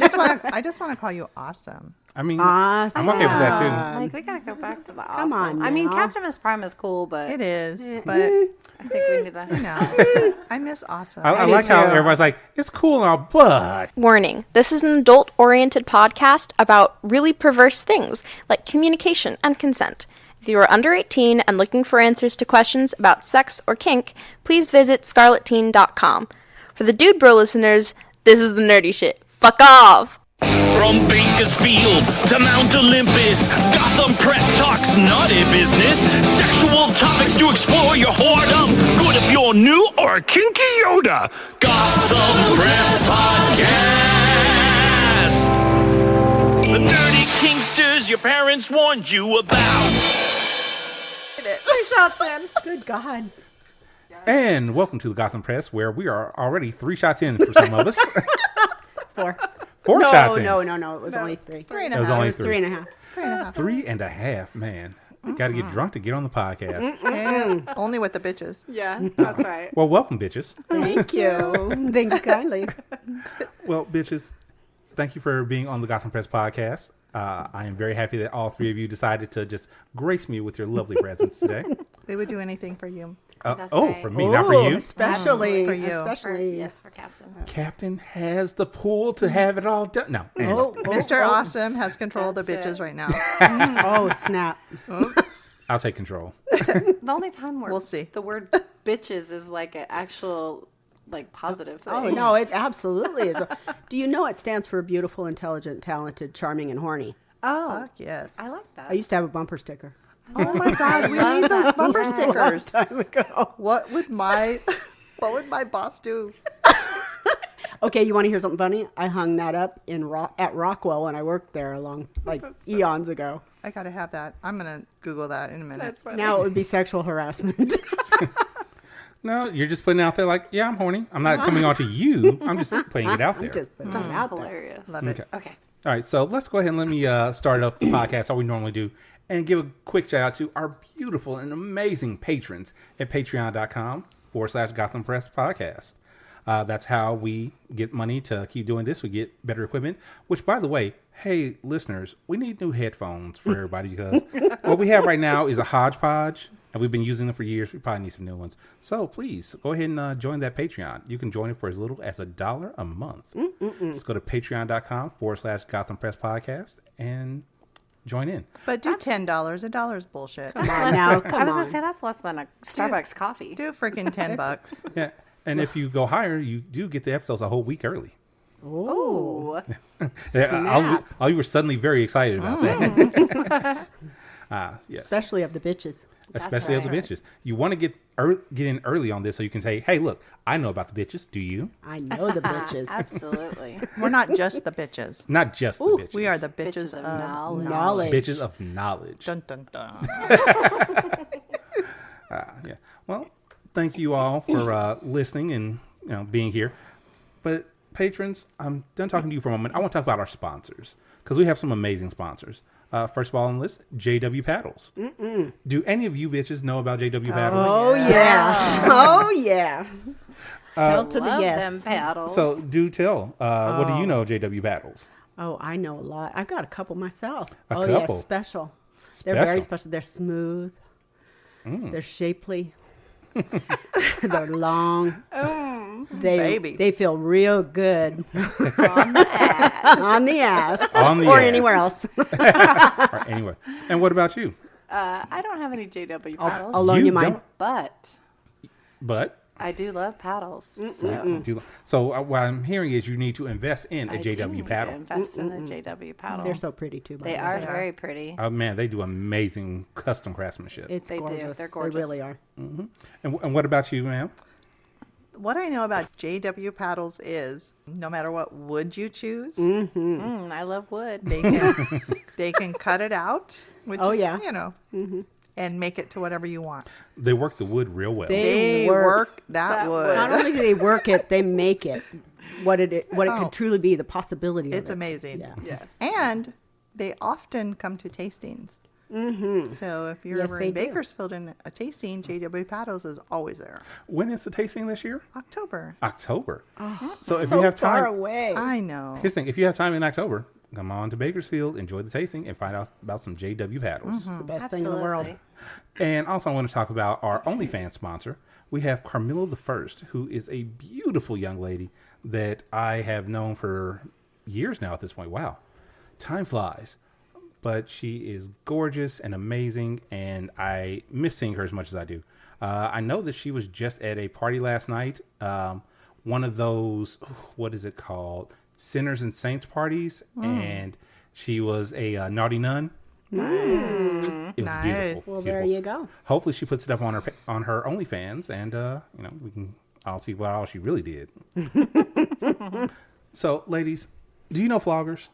I just want to call you awesome. I mean, Awesome. I'm okay with that too. Like, we gotta go back to the awesome. Come on I mean, now. Captimus Prime is cool, but It is, but I think we need to. I miss awesome. I like how everybody's like, it's cool and all, but Warning, this is an adult-oriented podcast about really perverse things, like communication and consent. If you are under 18 and looking for answers to questions about sex or kink, please visit scarletteen.com. For the Dude Bro listeners, this is the nerdy shit. Fuck off! From Bakersfield to Mount Olympus, Gotham Press talks naughty business. Sexual topics to explore your whoredom. Good if you're new or a kinky Yoda. Gotham Press Podcast. The dirty kinksters your parents warned you about. 3 shots in. Good God. and welcome to the Gotham Press, where we are already 3 shots in for some of us. 4. 4 shots in. No. It was only 3. 3 and It a was half. only It was 3 and a half. 3.5, man. Got to get drunk to get on the podcast. Yeah, only with the bitches. Yeah, that's right. Well, welcome, bitches. Thank you. Thank you kindly. Well, bitches, thank you for being on the Gotham Press podcast. I am very happy that all 3 of you decided to just grace me with your lovely presence today. We would do anything for you. That's Oh, right. for me, not for you. Especially For you. Especially. Yes, for Captain. Captain has the pool to have it all done. No. Mr. Awesome has control of the That's bitches it. right now. Oh, snap. I'll take control. The only time where We'll see. the word bitches is like an actual, like, positive thing. Oh, no, it absolutely is. Do you know it stands for beautiful, intelligent, talented, charming, and horny? Oh, Fuck yes. I like that. I used to have a bumper sticker. Oh my God, we need those bumper stickers. Time ago. What would my boss do? Okay, you want to hear something funny? I hung that up at Rockwell when I worked there eons ago. I gotta have that. I'm gonna Google that in a minute. That's funny. Now it would be sexual harassment. No, you're just putting it out there like, yeah, I'm horny. I'm not coming on to you. I'm just putting it out there. I'm just putting it That's out there. hilarious. Love it. Okay. Okay. All right, so let's go ahead and let me start up the podcast, how we normally do, and give a quick shout out to our beautiful and amazing patrons at patreon.com/Gotham Press Podcast. That's how we get money to keep doing this. We get better equipment, which, by the way, hey, listeners, we need new headphones for everybody because what we have right now is a hodgepodge, and we've been using them for years. We probably need some new ones. So please go ahead and join that Patreon. You can join it for as little as $1 a month. Just go to patreon.com/Gotham Press Podcast and join in. But do $10. $1 is bullshit. Come on now, I come was gonna on. say that's less than a Starbucks coffee. Do freaking $10. Yeah, and if you go higher, you do get the episodes a whole week early. Ooh. Yeah, you were suddenly very excited about that. Yes, Especially of the bitches. especially of the right. bitches. You want to get in early on this so you can say, "Hey, look, I know about the bitches. Do you?" I know the bitches. Absolutely. We're not just the bitches. Not just the bitches. We are the bitches, Bitches of of knowledge. Knowledge. bitches of knowledge. Dun dun dun. Yeah. Well, thank you all for listening and being here. But patrons, I'm done talking to you for a moment. I want to talk about our sponsors because we have some amazing sponsors. First of all on the list, JW Paddles. Do any of you bitches know about JW Paddles? Oh, yeah. Oh, yeah. Hell to the Love yes. them paddles. So do tell. What do you know of JW Paddles? Oh, I know a lot. I've got a couple myself. A Yeah, couple? special. They're very special. They're smooth. They're shapely. They're long. Baby. They feel real good on the ass. On the or ass. anywhere else. Or anywhere. And what about you? I don't have any JW paddles, I'll loan you mine. don't? but But I do love paddles. So so what I'm hearing is you need to invest in a I do JW need to paddle. invest in a JW paddle. They're so pretty too. by They the are way. very pretty. Oh man, they do amazing custom craftsmanship. It's They do. gorgeous. They're They gorgeous. really are. And what about you, ma'am? What I know about JW paddles is no matter what wood you choose, I love wood. they can cut it out. Which Oh, is, yeah. and make it to whatever you want. They work the wood real well. They work that wood. Not only do they work it, they make it what it could truly be. The possibility. It's of it. amazing. Yeah. Yes. And they often come to tastings. Mm-hmm. So if you're Yes, ever they in do. Bakersfield in a tasting, JW Paddles is always there. When is the tasting this year? October. October. So if So you have far time, away. I know. here's the thing: if you have time in October, come on to Bakersfield, enjoy the tasting, and find out about some JW paddles. the best thing in the world. And also, I want to talk about our OnlyFans sponsor. We have Carmilla the First, who is a beautiful young lady that I have known for years now at this point. Wow, time flies. But she is gorgeous and amazing, and I miss seeing her as much as I do. I know that she was just at a party last night. One of those, what is it called? Sinners and Saints parties. And she was a naughty nun. It was Nice. beautiful. Well, there you go. Hopefully she puts it up on her OnlyFans, and I'll see what all she really did. So, ladies, do you know floggers?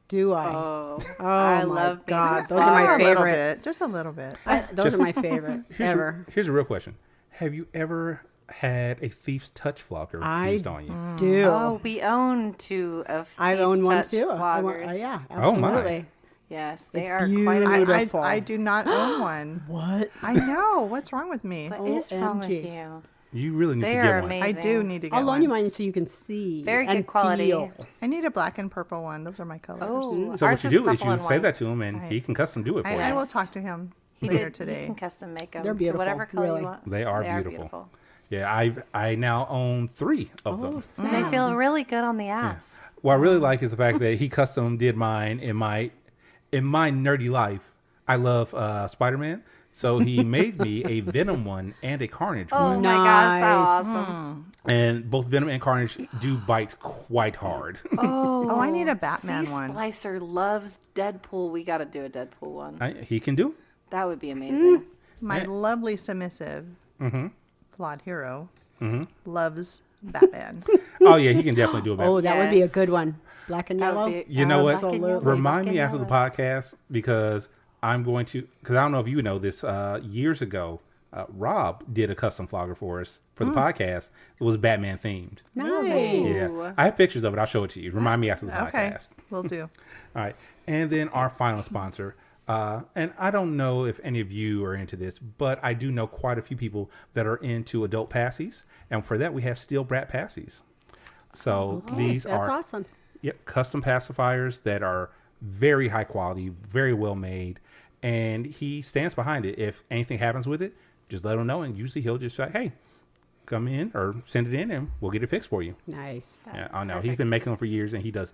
Do I? Oh, Oh, I my love being God. a Those are my A little favorite. bit, just a little bit. Those are my favorite ever. Here's a real question: have you ever had a thief's touch flogger I used on you? do. Oh, we own two of I've Thief owned one Touch too. Floggers. Yeah, Oh, my. absolutely. Yes, they It's are beautiful. quite I, Beautiful. I do not own one. What? I know. What's wrong with me? What is wrong with OMG. you? You really need They to are get one. amazing. I do need to get I'll loan one. you mine so you can see. Very and good quality. feel. I need a black and purple one. Those are my colors. Oh, So ours what you do is purple you and say white. that to him, and he can custom do it for I you. will talk to him He later did- today. You can custom make them They're to beautiful, whatever color really. you want. They are beautiful. Yeah, I now own 3 of them. And they feel really good on the ass. What I really like is the fact that he custom did mine in my nerdy life. I love Spider-Man, so he made me a Venom one and a Carnage Oh one. my gosh, that's Nice. awesome. And both Venom and Carnage do bite quite hard. Oh, I need a Batman C one. Splicer loves Deadpool. We got to do a Deadpool one. He can do it. That would be amazing. My Yeah. lovely submissive flawed hero loves Batman. Oh yeah, he can definitely do it. Oh, that would be a Yes. good one. Black and That would yellow. be- You know what? Absolutely. Remind me Black after and the podcast, because I'm going to, because I don't know if you know this, years ago, Rob did a custom flogger for us for the podcast. It was Batman themed. Nice. Yeah. I have pictures of it. I'll show it to you. Remind me after the Okay, podcast. will do. All right. And then our final sponsor. And I don't know if any of you are into this, but I do know quite a few people that are into adult passies. And for that, we have Steel Brat passies. So these That's are awesome. custom pacifiers that are very high quality, very well made. And he stands behind it. If anything happens with it, just let him know. And usually he'll just say, hey, come in or send it in and we'll get it fixed for you. Nice. Yeah, I know. He's been making them for years and he does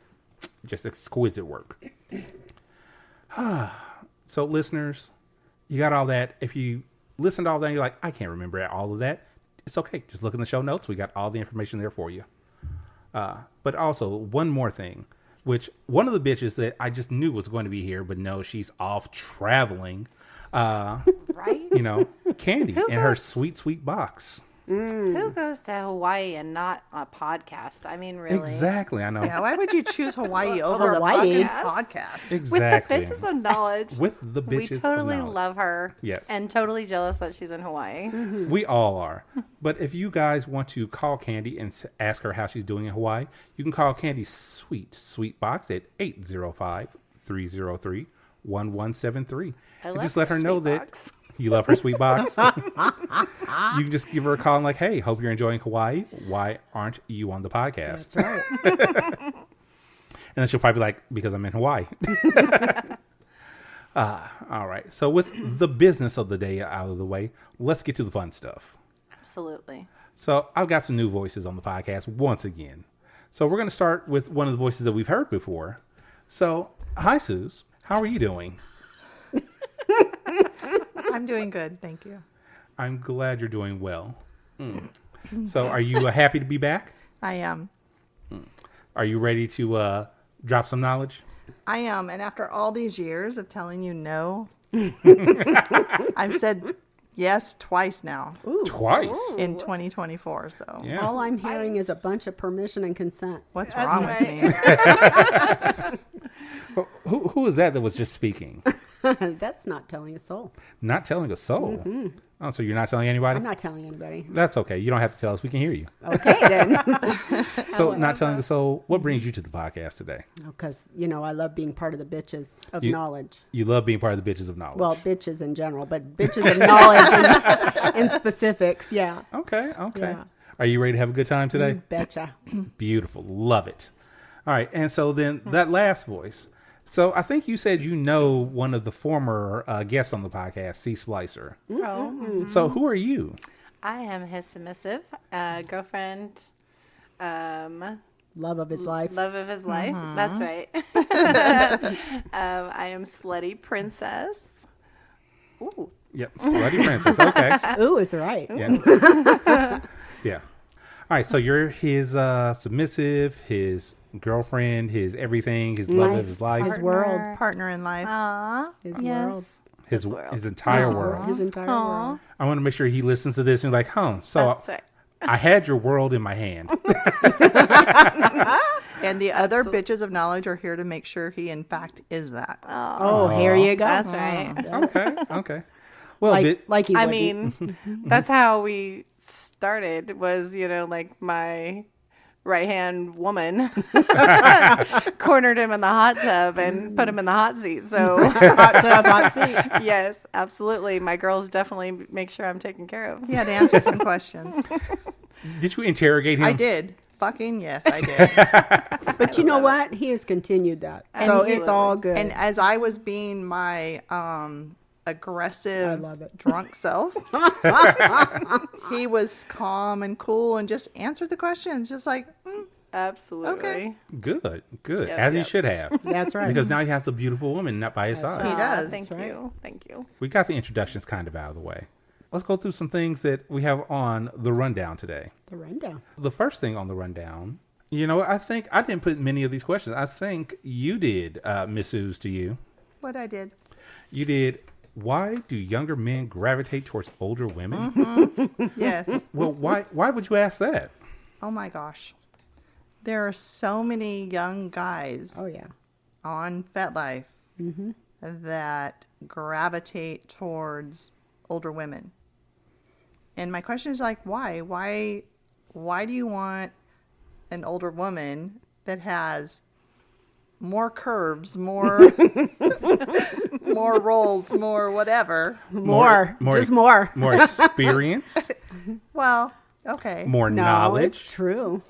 just exquisite work. So, listeners, you got all that. If you listen to all that and you're like, I can't remember all of that, it's okay. Just look in the show notes. We got all the information there for you. But also, one more thing, which one of the bitches that I just knew was going to be here, but no, she's off traveling. Right? You know, Candy in her sweet, sweet box. Who goes to Hawaii and not a podcast? I mean, really. Exactly. I know. Yeah, why would you choose Hawaii over the Hawaii. fucking podcast? Exactly. With the bitches of knowledge. With the bitches We of totally knowledge. love her. Yes. And totally jealous that she's in Hawaii. We all are. But if you guys want to call Candy and ask her how she's doing in Hawaii, you can call Candy's sweet box at 805-303-1173. I And love just let her her know sweet that box. you love her sweet box. You can just give her a call and like, hey, hope you're enjoying Hawaii. Why aren't you on the podcast? That's right. And then she'll probably be like, because I'm in Hawaii. All right. So with the business of the day out of the way, let's get to the fun stuff. Absolutely. So I've got some new voices on the podcast once again. So we're going to start with one of the voices that we've heard before. So, hi, Suze. How are you doing? I'm doing good, thank you. I'm glad you're doing well. So are you happy to be back? I am. Are you ready to drop some knowledge? I am. And after all these years of telling you no, I've said yes twice now Twice. in 2024. So Yeah. All I'm hearing is a bunch of permission and consent. what's wrong with me? Who is that was just speaking? That's not telling a soul. Not telling a soul. Oh, so you're not telling anybody? I'm not telling anybody. That's okay. You don't have to tell us. We can hear you. Okay, then. So, Not Telling the Soul, what brings you to the podcast today? Because, I love being part of the bitches of You- knowledge. You love being part of the Bitches of Knowledge. Well, bitches in general, but bitches of knowledge in specifics, yeah. Okay. Yeah. Are you ready to have a good time today? Betcha. Beautiful. Love it. All right. And so then that last voice. So I think you said one of the former guests on the podcast, C. Splicer. Oh. So who are you? I am his submissive girlfriend. Love of his life. Love of his life. That's right. I am slutty princess. Ooh. Yep. Slutty Princess. Okay. Ooh, is right. Yeah. Yeah. All right. So you're his submissive, his girlfriend, his everything, his love of his life, His world. Partner in life. His Yes. his world. entire world. His entire world. I want to make sure he listens to this and like, so That's right. I had your world in my hand. And the other bitches of knowledge are here to make sure he, in fact, is that. Oh, here you go. That's right. Okay. Well, Like he I wouldn't. mean, that's how we started was, like my right-hand woman cornered him in the hot tub and put him in the hot seat. So Hot tub, hot seat. yes, absolutely. My girls definitely make sure I'm taken care of. He had to answer some questions. did you interrogate him? I did. Fucking yes, I did. But you know what? He has continued that. So it's all good. And as I was being my aggressive, I love it. drunk self, he was calm and cool and just answered the questions, just like, Absolutely. Okay. Good. Yep, As he yep. should have. That's right. Because now he has a beautiful woman not by his side. He does. Thank right. you. Thank you. We got the introductions kind of out of the way. Let's go through some things that we have on the rundown today. The rundown. The first thing on the rundown, I think I didn't put many of these questions. I think you did, Miss Ooze, to you. what I did. You did, why do younger men gravitate towards older women? Yes. Well, why would you ask that? Oh my gosh. There are so many young guys Oh, yeah. on FetLife that gravitate towards older women. And my question is like, why? Why do you want an older woman that has more curves, more more rolls, more whatever? More. Just more. More experience, Well, okay. more No, knowledge, it's true.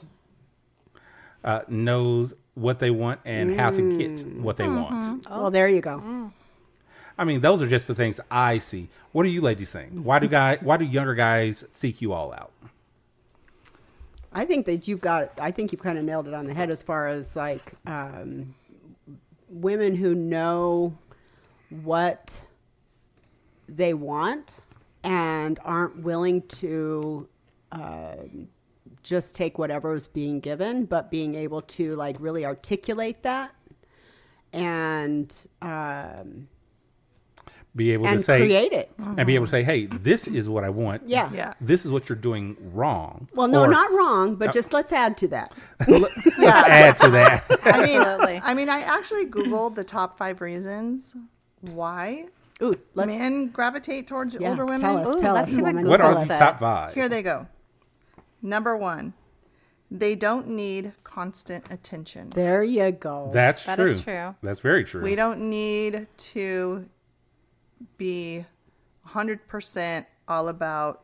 knows what they want and how to get what they want. Well, there you go. I mean, those are just the things I see. What do you ladies think? Why do younger guys seek you all out? I think that you've kind of nailed it on the head as far as like women who know what they want and aren't willing to just take whatever is being given, but being able to like really articulate that and Be able to say, create it. and be able to say, hey, this is what I want. Yeah. Yeah. This is what you're doing wrong. Well, no, Or, not wrong, but just let's add to that. Let's add to that. Absolutely. I mean, I actually Googled the top 5 reasons why Ooh, let's men gravitate towards yeah, older women. tell us, Ooh, tell let's us, see what woman. What are Google the said. top 5? Here they go. Number 1, they don't need constant attention. There you go. That's That true. is true. That's very true. We don't need to be 100% all about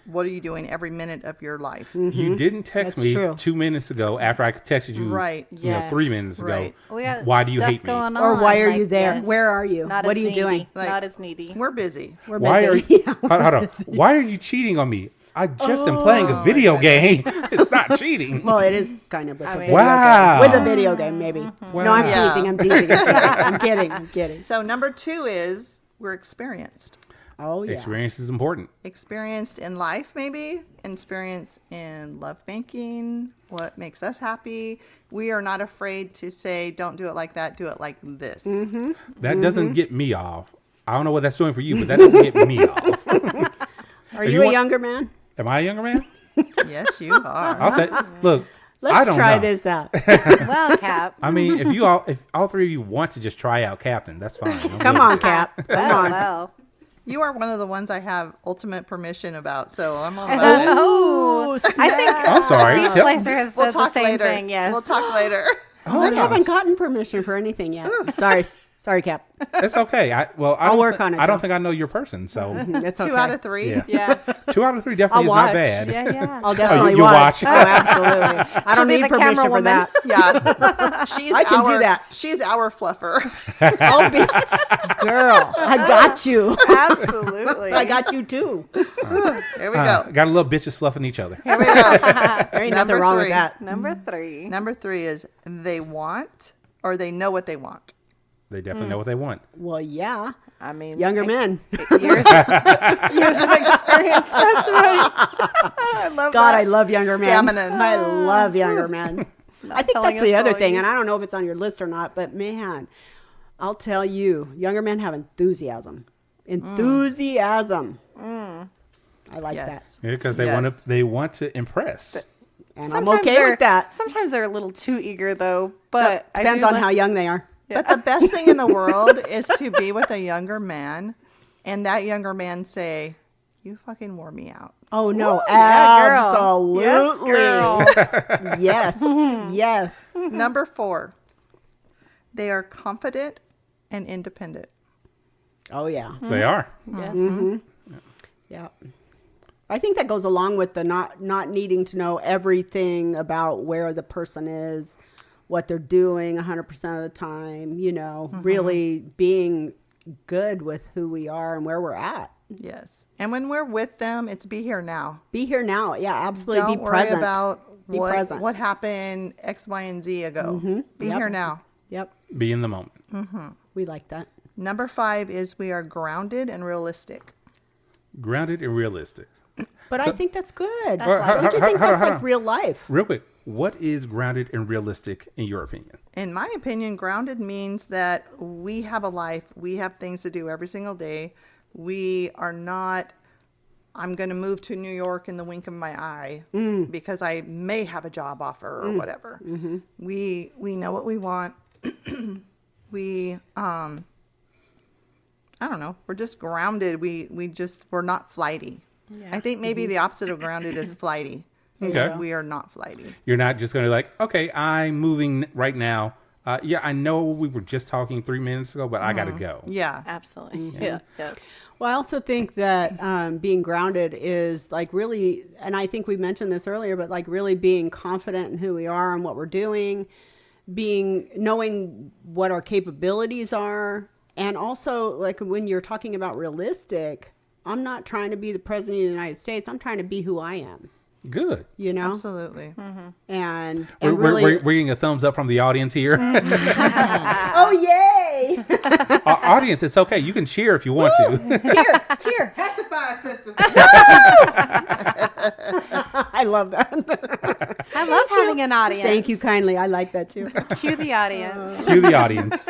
what are you doing every minute of your life. You didn't text That's me true. 2 minutes ago after I texted you, Right. 3 Yes. minutes ago. Right. We got Why do you stuff hate me? going on, Or why are you like there? this. Where are you? Not What as are you needy. doing? Like- Not as needy. We're busy. We're Why are busy. you? Hold on. Why are you cheating on me? I just am playing a video game. It's not cheating. Well, it is kind of with a mean- video Wow. game. With a video game, maybe. No, I'm Yeah. teasing. I'm teasing. I'm kidding. I'm kidding. So number 2 is we're experienced. Oh, yeah. Experience is important. Experienced in life, maybe. Experienced in love making. What makes us happy. We are not afraid to say, don't do it like that. Do it like this. That doesn't get me off. I don't know what that's doing for you, but that doesn't get me off. Are If you you a want- younger man? Am I a younger man? Yes, you are. I'll say, look, I Let's don't try know. this out. Well, Cap. I mean, if all 3 of you want to just try out Captain, that's fine. I'm Come good on, with it. Cap. Come Well, on. well. You are one of the ones I have ultimate permission about, so I'm all about it. Oh, I think I'm sorry. Sea Slicer has We'll said the talk same later. thing. Yes, We'll talk later. I haven't gotten permission for anything yet. Sorry, Cap. It's okay. I'll work on it, I don't though. think I know your person, so That's okay. 2 out of 3. yeah. Yeah, 2 out of 3 definitely is I'll not watch. bad. yeah. I'll definitely you'll watch. Oh, absolutely. I don't be need the permission camera for woman. that. Yeah. She's I can do that. She's our fluffer. I'll be girl. I got you. Absolutely. I got you too. Here we go. Got a little bitches fluffing each other. Here we go. There ain't nothing Number wrong 3. with that. Number 3. Number 3 is they want or they know what they want. They definitely know what they want. Well, yeah. I mean, Younger men. years of experience. That's right. I love God, that. I love younger men. Stamina. I love younger men. I think telling that's the us other all thing, you- and I don't know if it's on your list or not, but man, I'll tell you, younger men have enthusiasm. Enthusiasm. I like Yes. Yeah, because Yes. they want to impress. that. And Sometimes I'm okay they're- with that. Sometimes they're a little too eager, though. But I Depends do on like- how young they are. But the best thing in the world is to be with a younger man and that younger man say, you fucking wore me out. Oh, no. yeah, girl. Absolutely. Yes, girl. Yes. Yes. Number 4, they are confident and independent. Oh, yeah. They are. Yes. Yeah. I think that goes along with the not needing to know everything about where the person is, what they're doing 100% of the time, really being good with who we are and where we're at. Yes. And when we're with them, it's be here now. Be here now. Yeah, absolutely. Don't Be worry present. about Be present. what happened X, Y, and Z ago. Be Yep. here now. Yep. Be in the moment. We like that. Number 5 is we are grounded and realistic. Grounded and realistic. But I think that's good. Well, how- Don't you how- think how- that's how- like real life? Real quick, what is grounded and realistic in your opinion? In my opinion, grounded means that we have a life. We have things to do every single day. We are not, I'm going to move to New York in the wink of my eye because I may have a job offer or whatever. We know what we want. We, I don't know. We're just grounded. We're not flighty. I think maybe the opposite of grounded is flighty. Okay. We are not flighty. You're not just going to okay, I'm moving right now. Yeah, I know we were just talking 3 minutes ago, but I got to go. Yeah. Absolutely. Yeah. Yes. Well, I also think that being grounded is like really, and I think we mentioned this earlier, but like really being confident in who we are and what we're doing, knowing what our capabilities are. And also like when you're talking about realistic, I'm not trying to be the president of the United States. I'm trying to be who I am, Good. Absolutely. and We're, really, we're getting a thumbs up from the audience here. oh, yay. Audience, it's okay. You can cheer if you want to. Cheer. Testify, sister. I love that. I love having an audience. Thank you kindly. I like that too. Cue the audience. Cue the audience.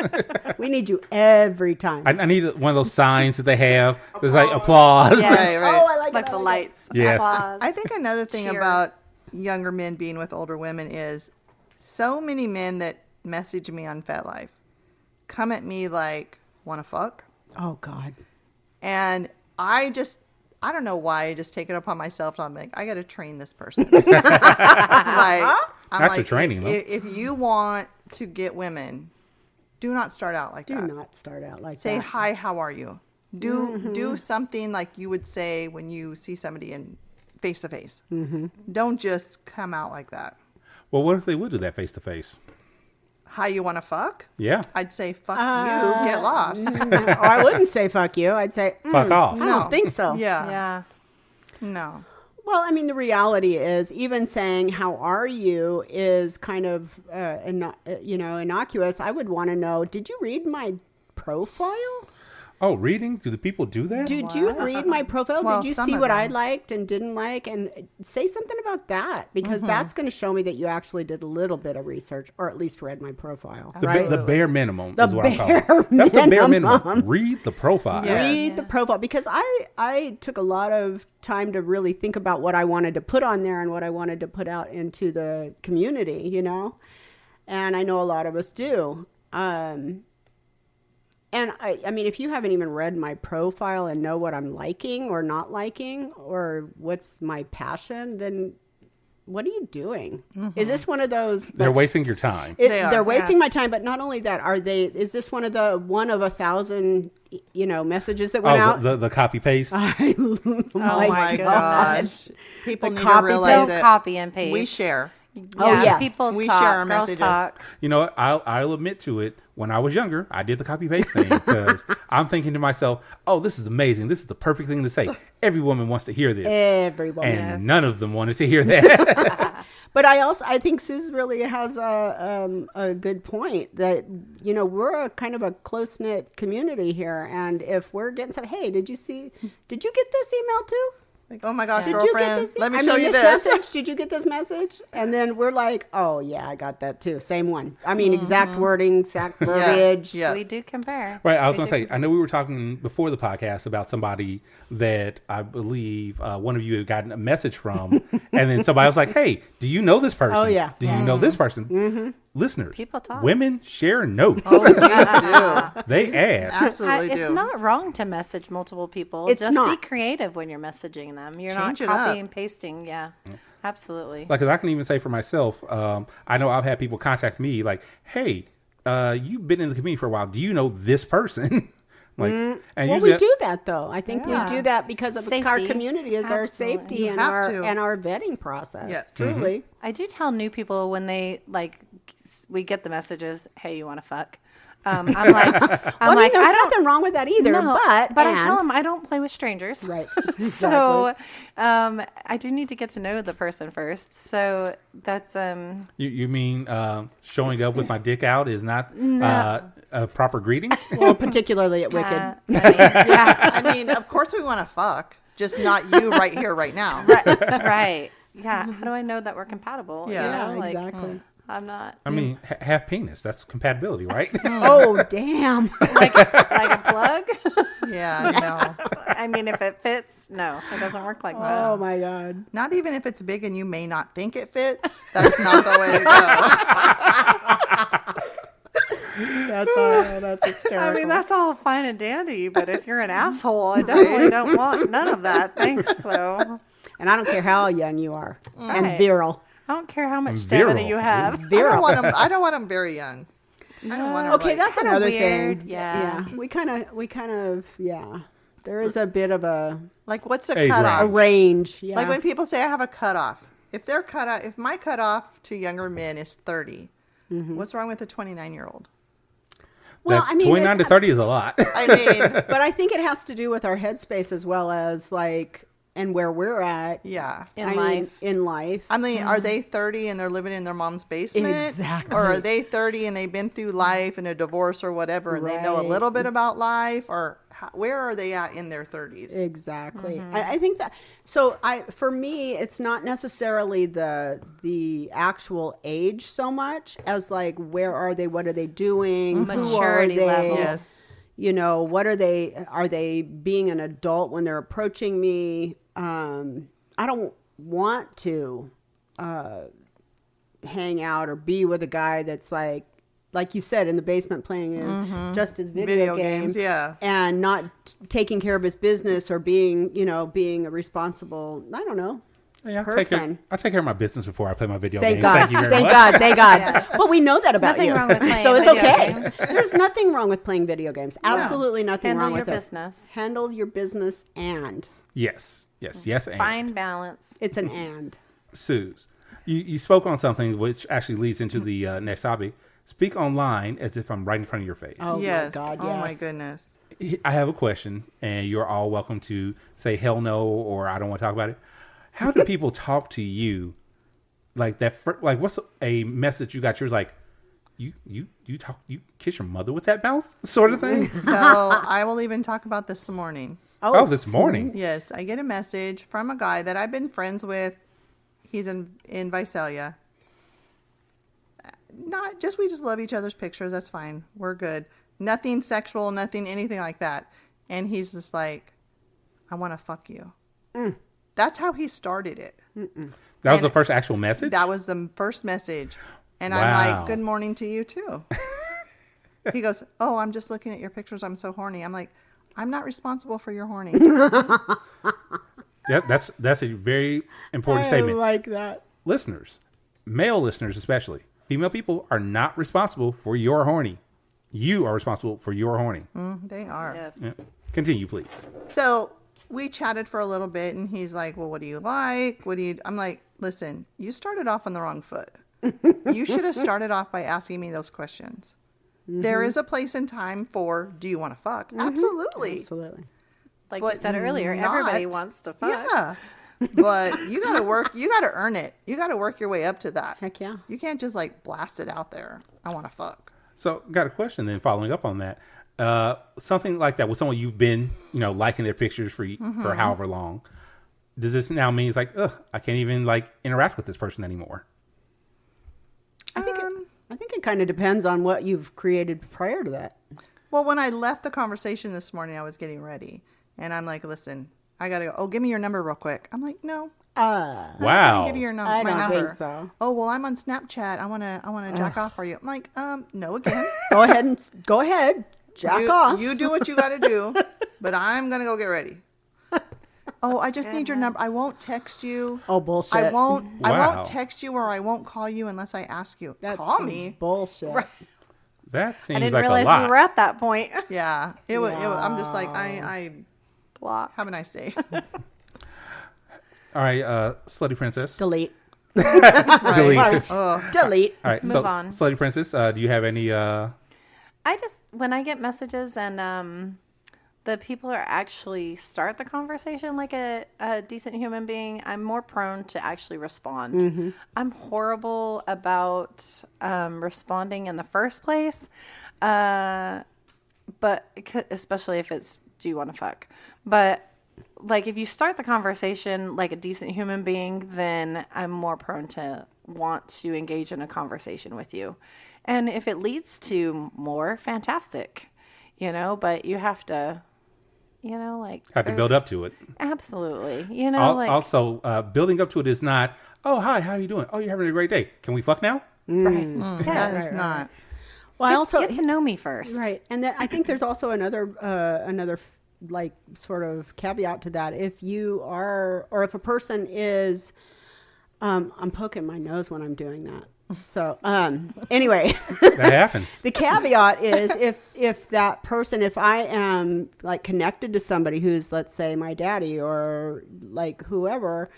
We need you every time. I need one of those signs that they have. There's like applause. Yes. Right, right. Oh, I like Like it. the lights. Yes. Applause. I think another thing Cheer. about younger men being with older women is so many men that message me on FetLife come at me like, want to fuck? Oh, God. And I don't know why I just take it upon myself. I'm like, I got to train this person. I'm That's the training, though. If you want to get women, do not start out like Do that. not start out like Say, that. hi, how are you? Do something like you would say when you see somebody in face to face. Don't just come out like that. Well, what if they would do that face to face? Hi, you want to fuck? Yeah. I'd say, fuck you, get lost. Or I wouldn't say fuck you. I'd say, Fuck off. I don't think so. Yeah. Yeah. No. Well, I mean, the reality is even saying, how are you is kind of, innocuous. I would want to know, did you read my profile? Oh, reading? Do the people do that? Did you read my profile? Well, Did you some see of what I them. liked and didn't like? And say something about that, because that's going to show me that you actually did a little bit of research or at least read my profile. The bare minimum The is what I'm calling it. bare That's the bare minimum. minimum. Read the profile. Yeah. Read the profile, because I took a lot of time to really think about what I wanted to put on there and what I wanted to put out into the community, and I know a lot of us do. And I mean, if you haven't even read my profile and know what I'm liking or not liking or what's my passion, then what are you doing? Is this one of those? They're wasting your time. They're wasting Yes. my time, but not only that, is this one of 1,000, messages that went out? The copy paste. Oh my gosh. People need to realize Don't that copy and paste. we share. Oh, yes. People We talk. share our Girls messages. talk. You know what? I'll admit to it. When I was younger, I did the copy paste thing because I'm thinking to myself, "Oh, this is amazing. This is the perfect thing to say. Every woman wants to hear this." Everyone. And none of them wanted to hear that. But I think Suze really has a good point that, we're a kind of a close knit community here. And if we're getting some, hey, did you get this email too? Like, oh my gosh, Did you get girlfriend, this? let me show you this. message. Did you get this message? And then we're like, oh yeah, I got that too. Same one. I mean, exact wording, exact verbiage. Yeah. We do compare. Right. I was going to say, I know we were talking before the podcast about somebody that I believe one of you had gotten a message from. And then somebody was like, hey, do you know this person? Oh, yeah. Do you know this person? Listeners, People talk. women share notes. Oh, you do. They ask. Absolutely It's do. not wrong to message multiple people. It's Just not. be creative when you're messaging them. You're Change it not up. copying and pasting. Yeah, absolutely. Like, 'cause I can even say for myself, I know I've had people contact me like, hey, you've been in the community for a while. Do you know this person? Like, and Well, usually we do that though. I think Yeah. we do that because of our Safety. community is our Absolutely. safety You and have our to. and our vetting process. Yeah. Truly. I do tell new people when they we get the messages, hey, you want to fuck? I'm like, Well, I mean, there's nothing wrong with that either. No, but I tell them I don't play with strangers. Right. So I do need to get to know the person first. So that's You mean showing up with my dick out is not a proper greeting? well, particularly at Wicked. yeah, I mean, of course we want to fuck, just not you right here, right now. right. Yeah. How do I know that we're compatible? Yeah, Like, exactly. I'm not I mean, half penis. That's compatibility, right? Oh, damn. like a plug. Yeah, I know. I mean, if it fits, no, it doesn't work like that. Oh my God. Not even if it's big and you may not think it fits. That's not the way to go. That's hysterical. I mean, that's all fine and dandy, but if you're an asshole, I definitely don't want none of that. Thanks, though. And I don't care how young you are and Right. virile. I don't care how much And stamina virile. you have. I don't want them very young. I don't want them Okay, like, that's kinda another weird, thing. yeah. We kind of, yeah. There is a bit of a like what's the Age cutoff? range. Yeah. Like when people say I have a cutoff. If they're if my cutoff to younger men is 30, what's wrong with a 29-year-old? well, That I mean, 29 to 30 is a lot. I mean, but I think it has to do with our headspace as well as like, and where we're at yeah. In life. in life. I mean, are they 30 and they're living in their mom's basement? Exactly. Or are they 30 and they've been through life and a divorce or whatever and they know a Right. little bit about life? Or where are they at in their 30s? Exactly. I think that. So for me, it's not necessarily the actual age so much as like where are they? What are they doing? Who are Maturity they? level. Yes. You know, what are they? Are they being an adult when they're approaching me? I don't want to hang out or be with a guy that's like you said, in the basement playing just his video games, yeah. and not taking care of his business or being a responsible, I don't know, Yeah, person. I take care of my business before I play my video Thank games. God. Thank you very Thank much. God. Thank God. But we know that about Nothing you. wrong with playing so it's video okay. games. There's nothing wrong with playing video games. Absolutely nothing Handle wrong your with business. it. Handle your business and. Yes. And Find balance. It's an and. Suze, you spoke on something which actually leads into the next topic. Speak online as if I'm right in front of your face. Oh Yes. my God, Oh my yes. goodness. I have a question, and you're all welcome to say hell no or I don't want to talk about it. How do people talk to you like that? Like, what's a message you got? Yours like, you kiss your mother with that mouth, sort of thing. So I will even talk about this morning. Oh, this morning. Yes, I get a message from a guy that I've been friends with. He's in Visalia. We just love each other's pictures. That's fine. We're good. Nothing sexual, nothing, anything like that. And he's just like, I want to fuck you. That's how he started it. That was the first actual message. That was the first message. And I'm Wow. like, good morning to you too. He goes, "Oh, I'm just looking at your pictures. I'm so horny." I'm like, "I'm not responsible for your horny." Yeah, that's a very important statement. I like that. Listeners, male listeners especially, female people are not responsible for your horny. You are responsible for your horny. They are. Yes. Yeah. Continue, please. So we chatted for a little bit, and he's like, "Well, what do you like? What do you?" I'm like, "Listen, you started off on the wrong foot. You should have started off by asking me those questions. There is a place and time for, do you want to fuck? Absolutely. Absolutely. Like But you said earlier, not- everybody wants to fuck. Yeah. But you got to work. You got to earn it. You got to work your way up to that. Heck yeah. You can't just like blast it out there. I want to fuck. So, got a question then following up on that. Something like that with someone you've been, liking their pictures for however long. Does this now mean it's like, ugh, I can't even like interact with this person anymore? I think it kind of depends on what you've created prior to that. Well, when I left the conversation this morning, I was getting ready, and I'm like, "Listen, I gotta go. Oh, give me your number real quick." I'm like, "No, Wow. I'll give you your I my don't number." think so. Oh, well, I'm on Snapchat. I wanna jack off for you. I'm like, no again. Go ahead. Jack off. You do what you gotta do, but I'm gonna go get ready. Oh, I just need your number. I won't text you. Oh, bullshit. I won't Wow. text you, or I won't call you unless I ask you. That's Call some me. bullshit. That seems I didn't like realize a lot. we were at that point. Yeah, it was. I'm just like, I Block. have a nice day. All right, Slutty Princess. Delete. Delete. Delete. All right, Move so on. Slutty Princess, do you have any... When I get messages and the people are actually start the conversation like a decent human being, I'm more prone to actually respond. I'm horrible about responding in the first place, but especially if it's, do you want to fuck? But like if you start the conversation like a decent human being, then I'm more prone to want to engage in a conversation with you. And if it leads to more, fantastic, but you have to, have to build up to it. Absolutely. Also, building up to it is not, oh, hi, how are you doing? Oh, you're having a great day. Can we fuck now? right. That's not. Well, I also get to know me first. right, and then I think there's also another like sort of caveat to that. If you are, or if a person is, I'm poking my nose when I'm doing that. So anyway, That happens. the caveat is if that person, if I am like connected to somebody who's, let's say, my daddy or like whoever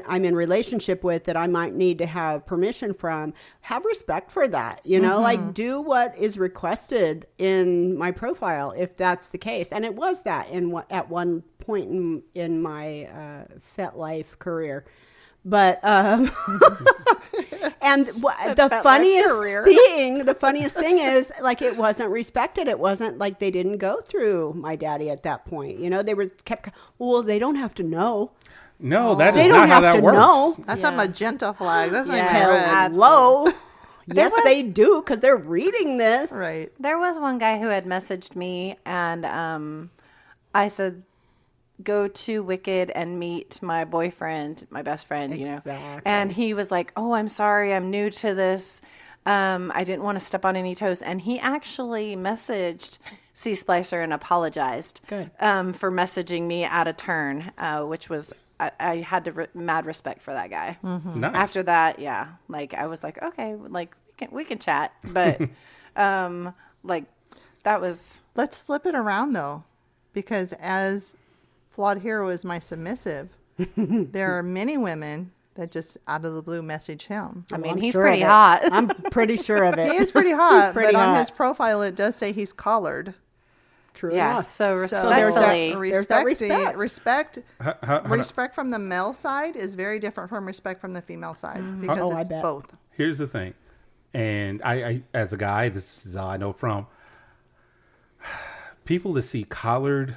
I'm in relationship with that I might need to have permission from, have respect for that, like do what is requested in my profile if that's the case. And it was that at one point in my FetLife career. But and the funniest thing is like it wasn't respected. It wasn't like they didn't go through my daddy at that point. They were kept. Well, they don't have to know. No, that They is don't not how have that to works. know. That's a magenta flag. That's not Yeah. even red. Hello. Yes, was- they do because they're reading this. Right. There was one guy who had messaged me, and I said, go to Wicked and meet my boyfriend, my best friend, Exactly. And he was like, oh, I'm sorry, I'm new to this. I didn't want to step on any toes. And he actually messaged C Splicer and apologized Good. For messaging me out of turn, which was, I had mad respect for that guy. Nice. After that, yeah, like I was like, okay, like we can chat, but like that was Let's flip it around though, because as Flawed Hero is my submissive, there are many women that just out of the blue message him. I mean, I'm he's sure pretty of it. hot. I'm pretty sure of it. He is pretty hot, pretty but on hot. his profile it does say he's collared. True Yeah, enough. so So there's that- respectfully, there's that respect. respect. Respect from the male side is very different from respect from the female side because Oh, I it's bet. both. Here's the thing, and I as a guy, this is all I know from people that see collared.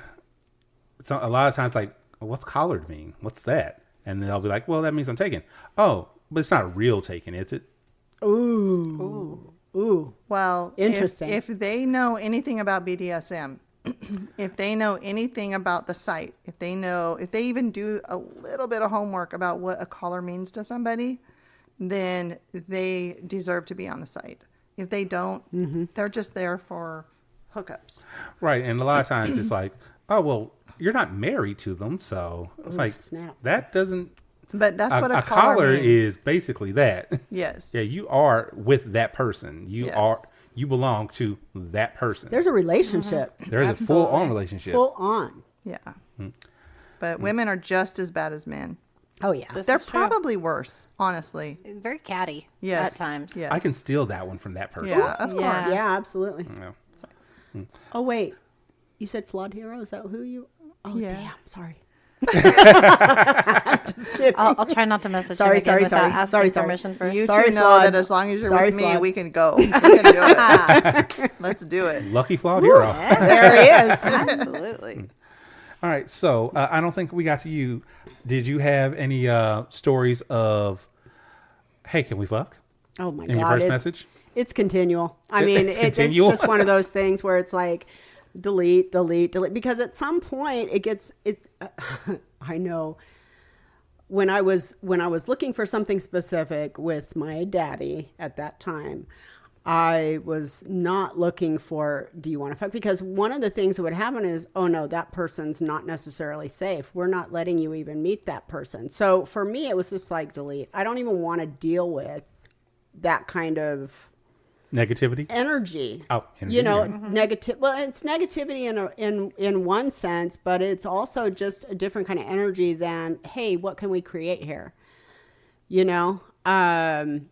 A lot of times, like, what's collared mean? What's that? And then they'll be like, well, that means I'm taken. Oh, but it's not real taken, is it? Ooh. Well, Interesting. If they know anything about BDSM, if they know anything about the site, if they even do a little bit of homework about what a collar means to somebody, then they deserve to be on the site. If they don't, they're just there for hookups. Right. And a lot of times it's like, oh, well, you're not married to them. So it's like, snap. that doesn't. But that's what a collar means. is basically that. Yes. Yeah, you are with that person. You belong to that person. There's a relationship. There's a full on relationship. Full on. Yeah. But women are just as bad as men. Oh yeah. They're probably worse, honestly. Very catty Yes. at times. Yes. I can steal that one from that person. Yeah, of course. Yeah. Yeah, absolutely. Yeah. Oh wait, you said flawed hero? Is that who you? Oh Yeah. damn, sorry. I'll try not to message Sorry, him again sorry, without sorry. asking Sorry, sorry. permission first. You Sorry, two know Flawed. that as long as you're Sorry, with me, Flawed. we can go. We can do it. Let's do it. Lucky flawed hero. There he is. Absolutely. All right. So I don't think we got to you. Did you have any stories of, hey, can we fuck? Oh my In god. your first it's, message? It's continual. I mean, It's it's continual? just one of those things where it's like delete, delete, delete. Because at some point it gets it. I know. When I was looking for something specific with my daddy at that time, I was not looking for, do you want to fuck? Because one of the things that would happen is, oh no, that person's not necessarily safe. We're not letting you even meet that person. So for me, it was just like delete. I don't even want to deal with that kind of Negativity? energy. Oh, energy, you know, yeah. negative. Well, it's negativity in one sense, but it's also just a different kind of energy than, hey, what can we create here? You know, and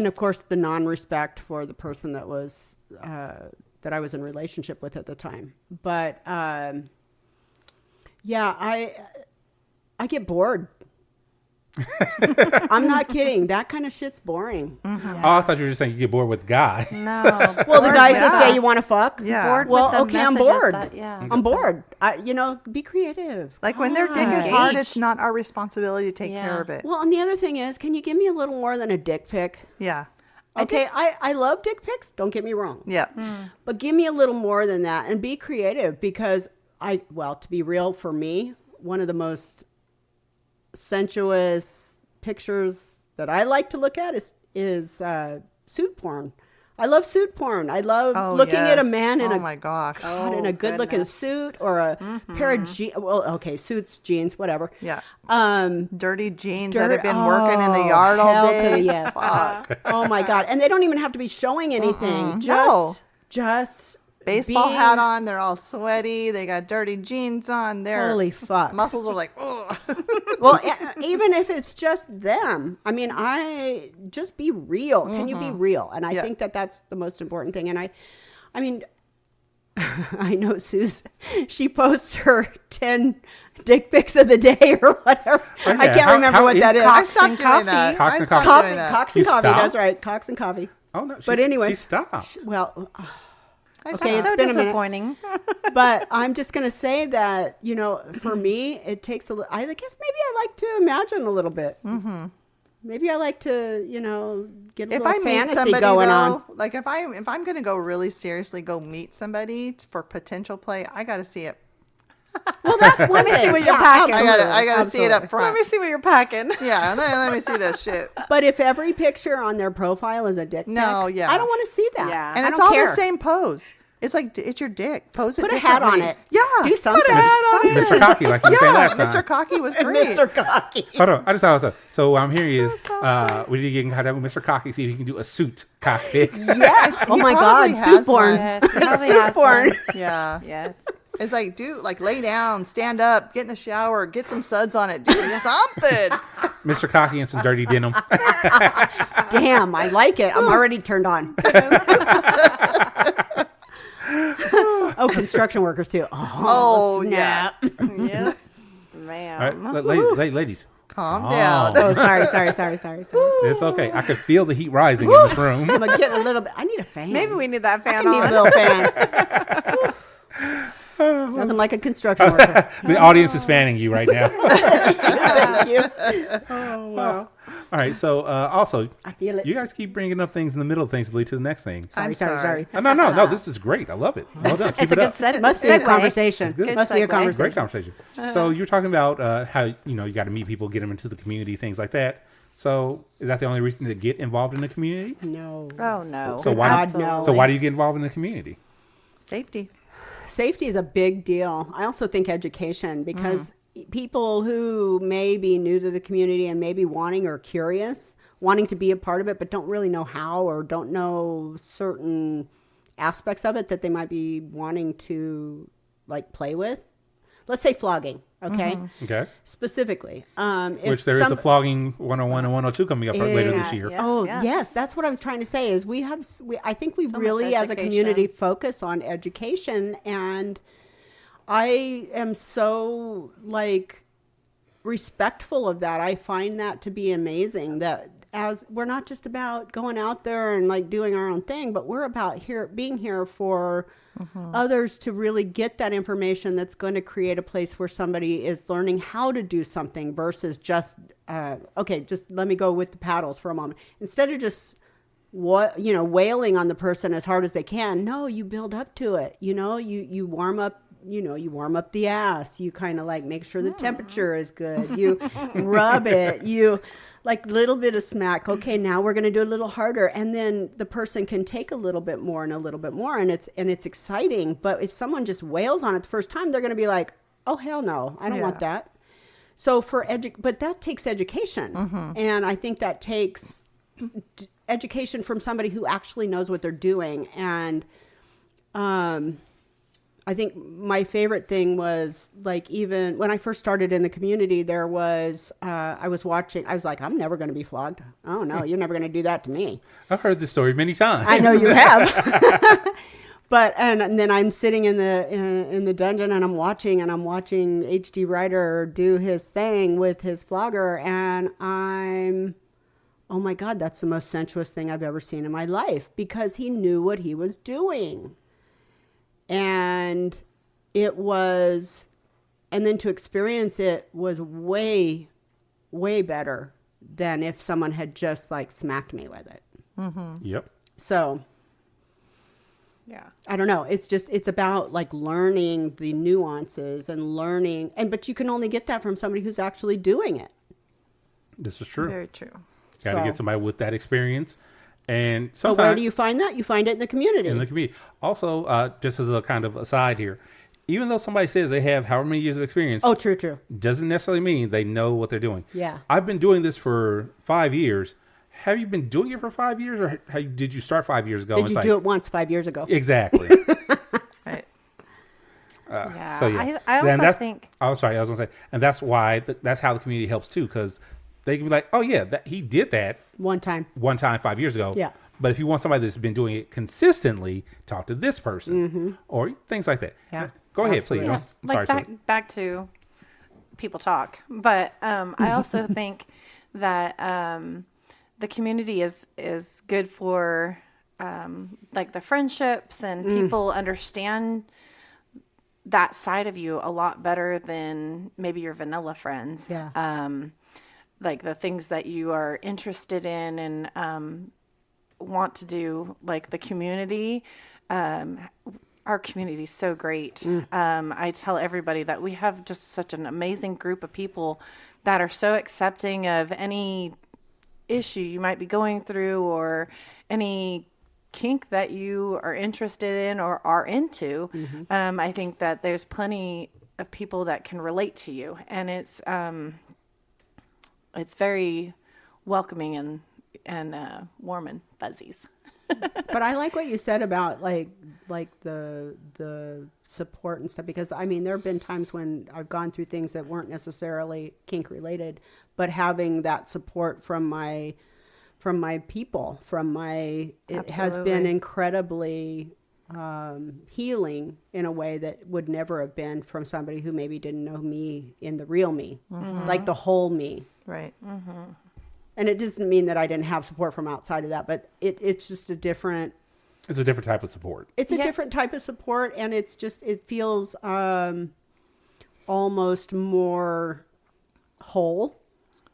of course the non-respect for the person that was that I was in relationship with at the time. But yeah, I get bored. I'm not kidding. That kind of shit's boring. Oh, I thought you were just saying you get bored with guys. No. Well, the guys that yeah. say you want to fuck. Yeah. Bored Well, with the okay, I'm messages bored. yeah. I'm bored. You know, be creative. Like when their dick is hard, Engage. it's not our responsibility to take Yeah. care of it. Well, and the other thing is, can you give me a little more than a dick pic? Yeah. Okay, I love dick pics. Don't get me wrong. Yeah. But give me a little more than that and be creative because to be real, for me, one of the most sensuous pictures that I like to look at is suit porn. I love suit porn. I love looking at a man in oh my gosh. in a good looking suit or a pair of jeans. Well, okay, suits, jeans, whatever. Yeah. Um, Dirty jeans that have been working in the yard hell all to the day. yes. Fuck. Oh my god! And they don't even have to be showing anything. No. Just Baseball being- hat on. They're all sweaty. They got dirty jeans on. Their Holy fuck! muscles are like, ugh. Well, even if it's just them, I mean, I just be real. Can you be real? And I Yeah. think that that's the most important thing. And I mean, I know Suze. She posts her 10 dick pics of the day or whatever. Oh, yeah. I can't remember How what is that is. I stopped doing that. Cox I and stopped coffee. doing that. Cox and You coffee. stopped? That's right. Cox and coffee. Oh, no. But anyway, She stopped. Well, I okay, stopped. it's So been a minute. disappointing. But I'm just going to say that, you know, for me, it takes I guess maybe I like to imagine a little bit. Mm-hmm. Maybe I like to, you know, get a If little I meet fantasy somebody, going though, on. like if I'm gonna go really seriously go meet somebody for potential play, I gotta see it. Well, that's one thing. see what you're Yeah, packing. I gotta see it up Let front. me see what you're packing. Yeah, let me see that shit. But if every picture on their profile is a dick No, pic, yeah. I don't want to see that. Yeah. And I it's don't all care. the same pose. It's like it's your dick. Pose it Put a hat on differently. it. Yeah, Do something. Put a hat on it. Mr. Cocky, like you said Yeah, last time. Mr. Cocky was great. Mr. Cocky. Hold on. I just thought so. So what I'm hearing is we need to get in contact with Mr. Cocky, see if he can do a suit cocky. Yes. Oh He my probably God. has Suit porn. one. Yes, he probably Suit has porn. one. Yeah. Yes. It's like, dude, like lay down, stand up, get in the shower, get some suds on it, do something. Mr. Cocky and some dirty denim. Damn, I like it. I'm already turned on. Oh, construction workers too. Oh, snap. Yes, All ma'am. right, ladies, Calm down. Oh, sorry. it's okay. I could feel the heat rising in this room. I'm getting a little bit. I need a fan. Maybe we need that I fan need a on. little fan. Nothing like a construction worker. The audience is fanning you right now. Thank you. Oh, wow. All right, so also, I feel it. you guys keep bringing up things in the middle of things to lead to the next thing. Sorry. No, this is great. I love it. Well done. Keep It's a it good up. set. Must be a segue. conversation. It's good. Must be a Good segue. conversation. Great conversation. So you're talking about how you got to meet people, get them into the community, things like that. So is that the only reason to get involved in the community? No. Oh no. So why? God, So why do you get involved in the community? Safety. Safety is a big deal. I also think education, because people who may be new to the community and maybe wanting or curious, wanting to be a part of it, but don't really know how or don't know certain aspects of it that they might be wanting to like play with. Let's say flogging. Okay. Okay. Specifically. Which there is a flogging 101 and 102 coming up later this year. Yes, Oh, yes. yes. That's what I was trying to say is I think we So much really as a education. community focus on education, and I am so like respectful of that. I find that to be amazing, that as we're not just about going out there and like doing our own thing, but we're about being here for others to really get that information that's going to create a place where somebody is learning how to do something versus just, just let me go with the paddles for a moment. Instead of just wailing on the person as hard as they can. No, you build up to it. You warm up, you warm up the ass. You kind of like make sure the temperature is good. You rub it. You like little bit of smack. Okay, now we're going to do a little harder. And then the person can take a little bit more and a little bit more. And it's exciting. But if someone just wails on it the first time, they're going to be like, oh, hell no, I don't want that. So but that takes education. And I think that takes education from somebody who actually knows what they're doing. And I think my favorite thing was like, even when I first started in the community, there was, I was like, I'm never going to be flogged. Oh no, you're never going to do that to me. I've heard this story many times. I know you have. But, and then I'm sitting in the dungeon and I'm watching HD Ryder do his thing with his flogger, and oh my God, that's the most sensuous thing I've ever seen in my life, because he knew what he was doing. And then to experience it was way, way better than if someone had just like smacked me with it. Yep. So, Yeah. I don't know. It's about like learning the nuances and but you can only get that from somebody who's actually doing it. This is true. Very true. Got to So- get somebody with that experience. And But sometimes where do you find that? You find it in the community. in the community. Also, just as a kind of aside here, even though somebody says they have however many years of experience, Oh, true. doesn't necessarily mean they know what they're doing. Yeah. I've been doing this for 5 years. Have you been doing it for 5 years, or did you start 5 years ago? Did you do it once 5 years ago? Exactly. Right. Yeah. So yeah, I Then also think Oh, sorry. I was gonna say, and that's why that's how the community helps too, because they can be like, oh yeah, he did that One time. one time 5 years ago. Yeah. But if you want somebody that's been doing it consistently, talk to this person or things like that. Yeah. Go ahead, Absolutely. please. like I'm sorry. back to people talk, but I also think that the community is good for like the friendships, and people understand that side of you a lot better than maybe your vanilla friends. Yeah. Like the things that you are interested in and want to do, like the community. Our community is so great. I tell everybody that we have just such an amazing group of people that are so accepting of any issue you might be going through, or any kink that you are interested in or are into. I think that there's plenty of people that can relate to you, and it's very welcoming and warm and fuzzies. But I like what you said about like the support and stuff, because I mean, there have been times when I've gone through things that weren't necessarily kink related, but having that support from my people, it has been Absolutely. incredibly healing in a way that would never have been from somebody who maybe didn't know me in the real me, like the whole me. Right. And it doesn't mean that I didn't have support from outside of that, but it's just a different. It's a different type of support. It's a different type of support, and it feels almost more whole,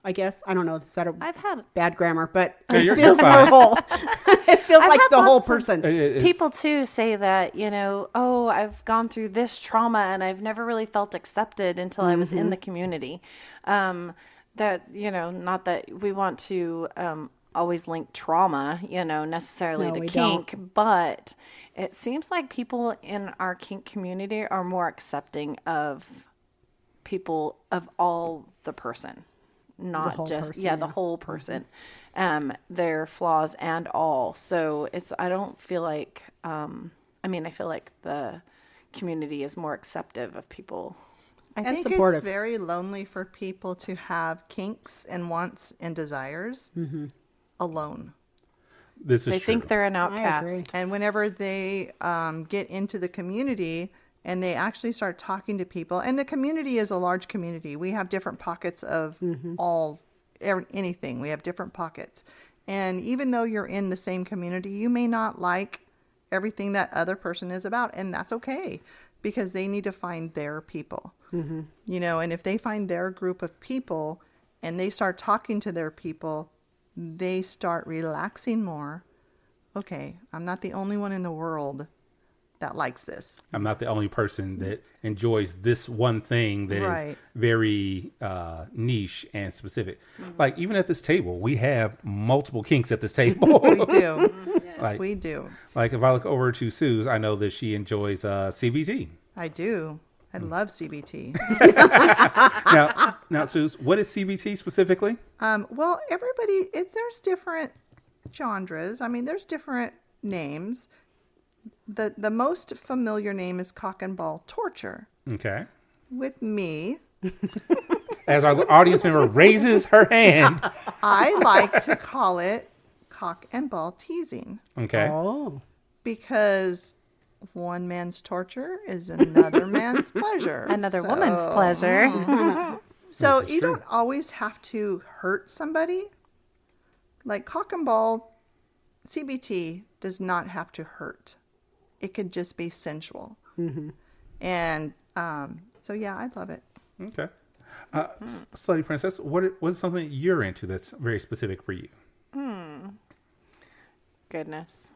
I guess. I don't know. Is that I've had bad grammar? But Yeah, it you're feels more fine. whole. It feels I've like had the whole lots of person. people too say that, oh, I've gone through this trauma and I've never really felt accepted until I was in the community. that, not that we want to always link trauma, necessarily No, to we kink, but it seems like people in our kink community are more accepting of people of all the person, not whole just, person, the whole person, their flaws and all. So I don't feel like, I feel like the community is more acceptive of people. I And think supportive. it's very lonely for people to have kinks and wants and desires alone. This is They true. think they're an agree. outcast. And whenever they get into the community and they actually start talking to people, and the community is a large community. We have different pockets of anything. We have different pockets. And even though you're in the same community, you may not like everything that other person is about. And that's okay, because they need to find their people. And if they find their group of people and they start talking to their people, they start relaxing more. Okay, I'm not the only one in the world that likes this. I'm not the only person that enjoys this one thing that is Right. very niche and specific. Like, even at this table, we have multiple kinks at this table. We do. Like, We do. like, if I look over to Suze, I know that she enjoys CBT. I do. I love CBT. Now, Suze, what is CBT specifically? Well, everybody, there's different genres. I mean, there's different names. The most familiar name is cock and ball torture. Okay. With me, As our audience member raises her hand. I like to call it cock and ball teasing, Okay. Oh. because one man's torture is another man's pleasure. Another woman's pleasure. So This is you true. don't always have to hurt somebody. Like cock and ball, CBT does not have to hurt. It could just be sensual. And so, yeah, I love it. Okay. Slutty Princess, what's something you're into that's very specific for you? Goodness.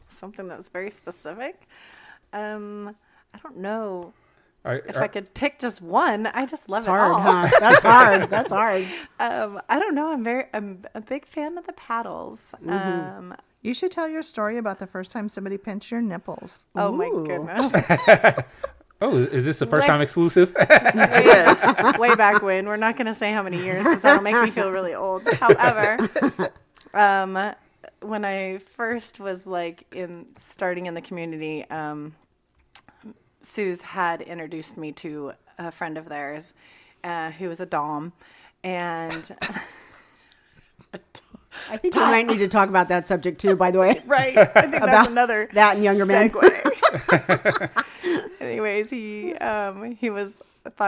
Something that's very specific. I don't know if I could pick just one. I just love it Hard, all. huh? That's hard. That's hard. I don't know. I'm a big fan of the paddles. You should tell your story about the first time somebody pinched your nipples. Oh my Ooh. goodness. Oh, is this a first time exclusive? Way back when. We're not going to say how many years because that'll make me feel really old. However, when I first was starting in the community, Suze had introduced me to a friend of theirs who was a dom, and I think we might need to talk about that subject too, by the way. right, I think About that's another that and younger men. segue. Anyways, he thought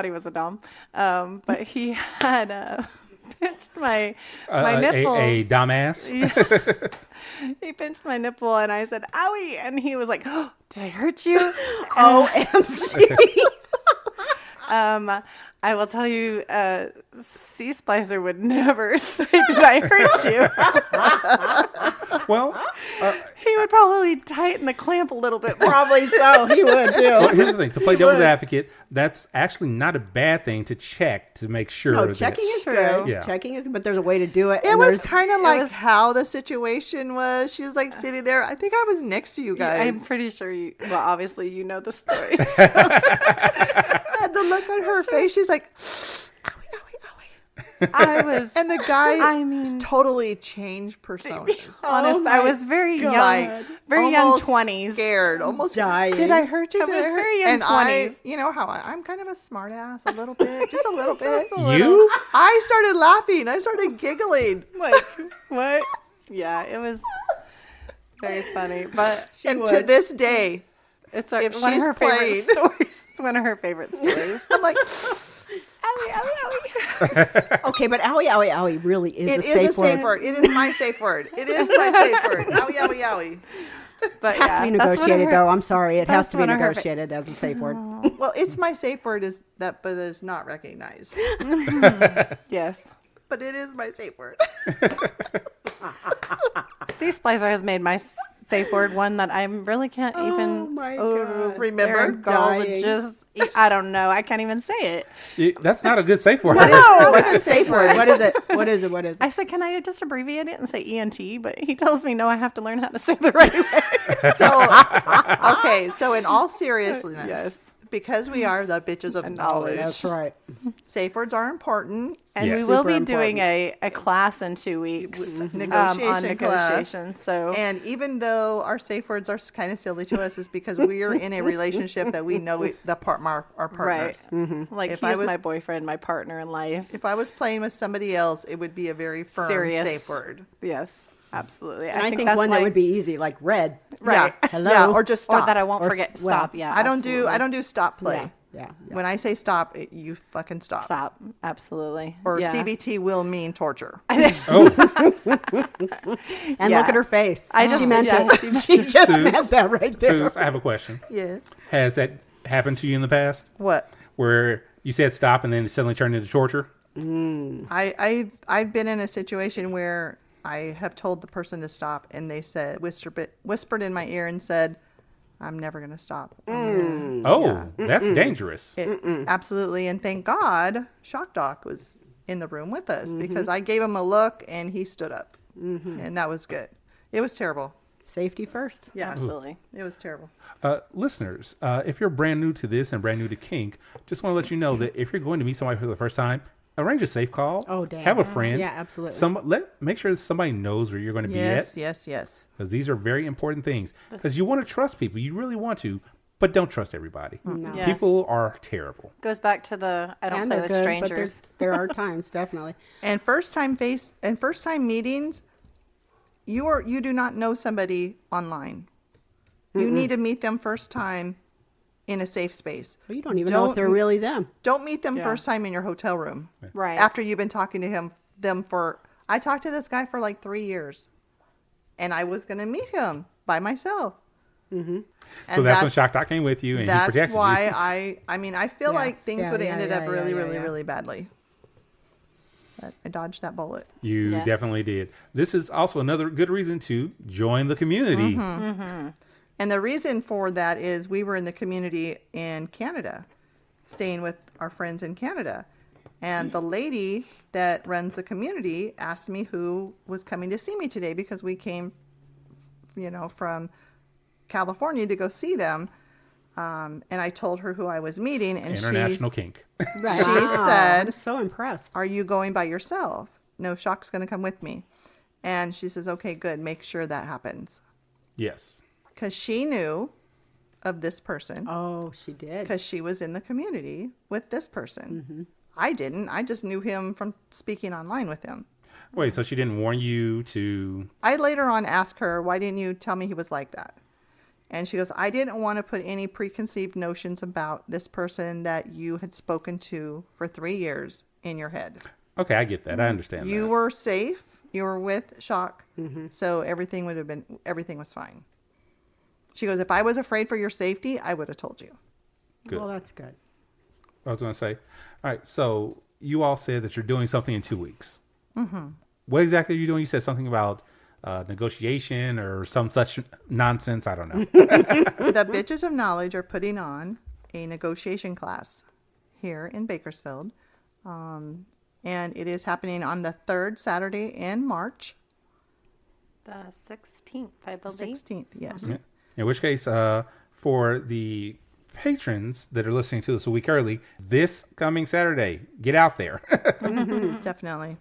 he was a dom, but he had pinched my nipples. A dumbass? He pinched my nipple, and I said, "Owie!" And he was like, "Oh, did I hurt you?" OMG. I will tell you, C Splicer would never say, "Did I hurt you?" Well, He would probably tighten the clamp a little bit more. Probably so. He would too. well, here's the thing. To play devil's advocate, that's actually not a bad thing to check to make sure No, that checking is true. good. Yeah. Checking is, but there's a way to do it. It and was there's- kind of like was- how the situation was. She was like sitting there. I think I was next to you guys. I'm pretty sure you. Well, obviously, you know the story. And the look on her face, she's like, owie, owie, owie. I was. And the guy I mean- totally changed personas. honest, Oh I my was very young, Like, very young almost 20s. Scared. Almost Dying. Did I hurt you? I Did was hurt-" very young and 20s. You know how I'm kind of a smart ass a little bit. Just a little bit. You? I started laughing. I started giggling. Like, what? Yeah, it was very funny. But And to this day, it's if one of she's her favorite played- stories. It's one of her favorite stories. I'm like, Owie, owie, owie. Okay, but owie, owie, owie really is it a is safe a safe word. word. It is my safe word. It is my safe word. Owie, owie, owie. But It has to be negotiated, though. I'm sorry. It has that's to be one of her negotiated as a safe word. Well, it's my safe word but is not recognized. Yes. But it is my safe word. C-Splicer has made my safe word one that I really can't even my God. Remember? Dying. I don't know. I can't even say it. That's not a good safe word. What's a safe word? What is it? What is it? What is it? I said, can I just abbreviate it and say ENT? But he tells me, no, I have to learn how to say the right way. So, okay. So in all seriousness, Yes. because we are the bitches of knowledge, That's right. safe words are important. And Yes. we will Super be doing a class in 2 weeks Negotiation on class. negotiation. So And even though our safe words are kind of silly to us, is because we are in a relationship that we know our partners. right, like If he's I was- my boyfriend, my partner in life. If I was playing with somebody else, it would be a very firm Serious safe word. Yes, absolutely. And I think that's one why, that would be easy, like red. right. Yeah. Hello? Yeah, or just stop. Or that I won't Or forget. s- well, Stop. Yeah, I don't do stop play. Yeah. When I say stop, you fucking stop. Stop. Absolutely. Or yeah. CBT will mean torture. Oh, And Yeah. look at her face. I just she meant yeah, it. She just Suze. meant that right there. Suze, I have a question. Yes. Has that happened to you in the past? What? Where you said stop and then it suddenly turned into torture? I've been in a situation where I have told the person to stop, and they said whispered in my ear and said, "I'm never going to stop." Oh, that's dangerous. Absolutely, and thank God, Shock Doc was in the room with us because I gave him a look and he stood up, and that was good. It was terrible. Safety first. Yeah, Absolutely. it was terrible. Listeners, if you're brand new to this and brand new to kink, just want to let you know that if you're going to meet somebody for the first time, arrange a safe call. Oh, damn. Have a friend. Yeah, absolutely. Make sure that somebody knows where you're going to be Yes, at. yes. Because these are very important things. Because you want to trust people. You really want to, but don't trust everybody. No. Yes. People are terrible. Goes back to the I don't And play they're with good, strangers. but there are times, definitely. And first time meetings, you do not know somebody online. You need to meet them first time in a safe space. Well, you don't even know if they're really them. Don't meet them Yeah. first time in your hotel room. Right. After you've been talking to them for. I talked to this guy for like 3 years, and I was going to meet him by myself. Mm-hmm. So that's when Shock Doc came with you and he That's protected why you. I feel Yeah. like things Yeah, would have ended up really, yeah. really badly. But I dodged that bullet. You Yes. definitely did. This is also another good reason to join the community. And the reason for that is we were in the community in Canada, staying with our friends in Canada. And the lady that runs the community asked me who was coming to see me today because we came, from California to go see them. And I told her who I was meeting. And International kink. Right. She said, I'm so impressed. "Are you going by yourself?" "No, Shock's going to come with me." And she says, "Okay, good. Make sure that happens." Yes. Because she knew of this person. Oh, she did. Because she was in the community with this person. I didn't. I just knew him from speaking online with him. Wait, so she didn't warn you to... I later on asked her, "Why didn't you tell me he was like that?" And she goes, "I didn't want to put any preconceived notions about this person that you had spoken to for 3 years in your head. Okay, I get that. I understand You that. were safe. You were with Shock. So everything was fine." She goes, "If I was afraid for your safety, I would have told you." Good. Well, that's good. I was going to say, all right, so you all said that you're doing something in 2 weeks. Mm-hmm. What exactly are you doing? You said something about negotiation or some such nonsense. I don't know. The Bitches of Knowledge are putting on a negotiation class here in Bakersfield. And it is happening on the 3rd Saturday in March. The 16th, I believe. 16th, yes. Yeah. In which case, for the patrons that are listening to this a week early, this coming Saturday, get out there. Definitely.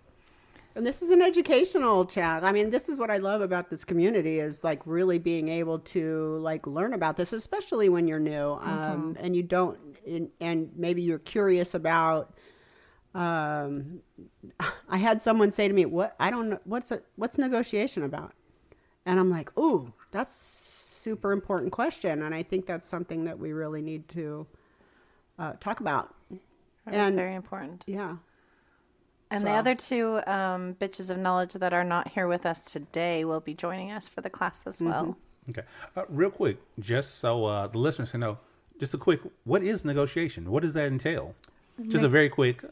And this is an educational chat. I mean, this is what I love about this community is like really being able to like learn about this, especially when you're new and you don't, and maybe you're curious about. I had someone say to me, "What? I don't know. What's negotiation about?" And I'm like, "Ooh, that's super important question." And I think that's something that we really need to talk about. That's very important. Yeah. And the other two bitches of knowledge that are not here with us today will be joining us for the class as well. Okay. Real quick, just so the listeners can know, just a quick, what is negotiation? What does that entail? Just a very quick,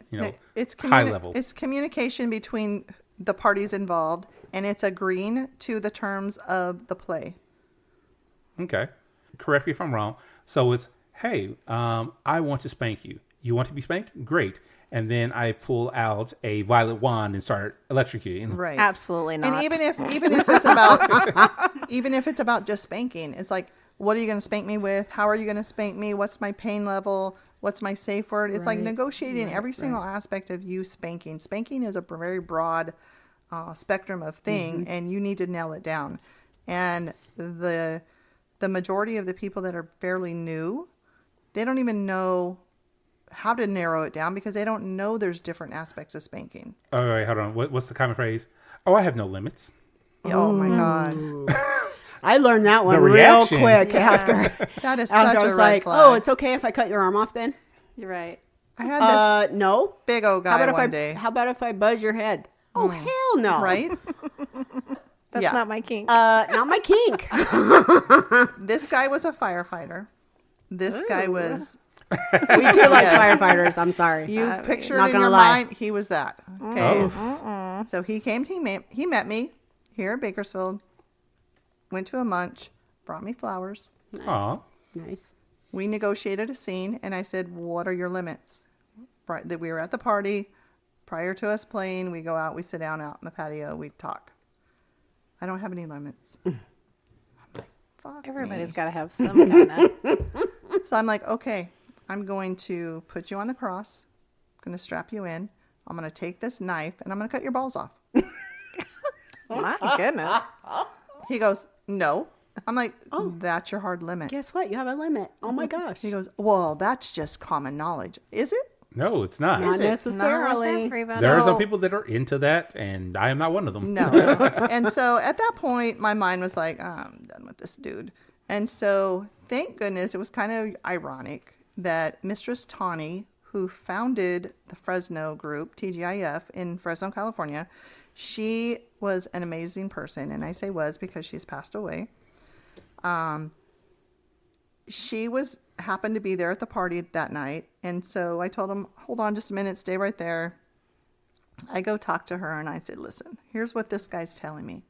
It's high level. It's communication between the parties involved, and it's agreeing to the terms of the play. Okay. Correct me if I'm wrong. So it's, hey, I want to spank you. You want to be spanked? Great. And then I pull out a violet wand and start electrocuting. Right. Absolutely not. And even if it's about even if it's about just spanking, it's like, what are you going to spank me with? How are you going to spank me? What's my pain level? What's my safe word? It's like negotiating every single aspect of you spanking. Spanking is a very broad spectrum of thing, and you need to nail it down. And the majority of the people that are fairly new, they don't even know how to narrow it down because they don't know there's different aspects of spanking. All right, hold on. What's the common phrase? Oh, I have no limits. Oh my God. I learned that one The real reaction. quick after. That is After such I a was red like, flag. oh, it's okay if I cut your arm off then? You're right. I had this No. big old How guy about one if I day. how about if I buzz your head? Oh, hell no. Right? That's Yeah. not my kink. Not my kink. This guy was a firefighter. This guy was, We do like firefighters. I'm sorry. you picture not it in gonna your lie. mind, he was that. Okay. So he came, he met me here in Bakersfield, went to a munch, brought me flowers. Aw. Nice. We negotiated a scene, and I said, what are your limits? Right, that we were at the party. Prior to us playing, we go out, we sit down out in the patio, we talk. I don't have any limits. I'm like, fuck Everybody's me. got to have some kind of. So I'm like, okay, I'm going to put you on the cross. I'm going to strap you in. I'm going to take this knife, and I'm going to cut your balls off. My goodness. He goes, no. I'm like, that's your hard limit. Guess what? You have a limit. Oh my gosh. He goes, well, that's just common knowledge. Is it? No, it's not. Not it? necessarily. Not everybody. There are some So- people that are into that, and I am not one of them. No. And so at that point, my mind was like, I'm done with this dude. And so thank goodness it was kind of ironic that Mistress Tawny, who founded the Fresno group, TGIF, in Fresno, California, she was an amazing person. And I say was because she's passed away. She happened to be there at the party that night. And so I told him, hold on just a minute, stay right there. I go talk to her and I said, listen, here's what this guy's telling me.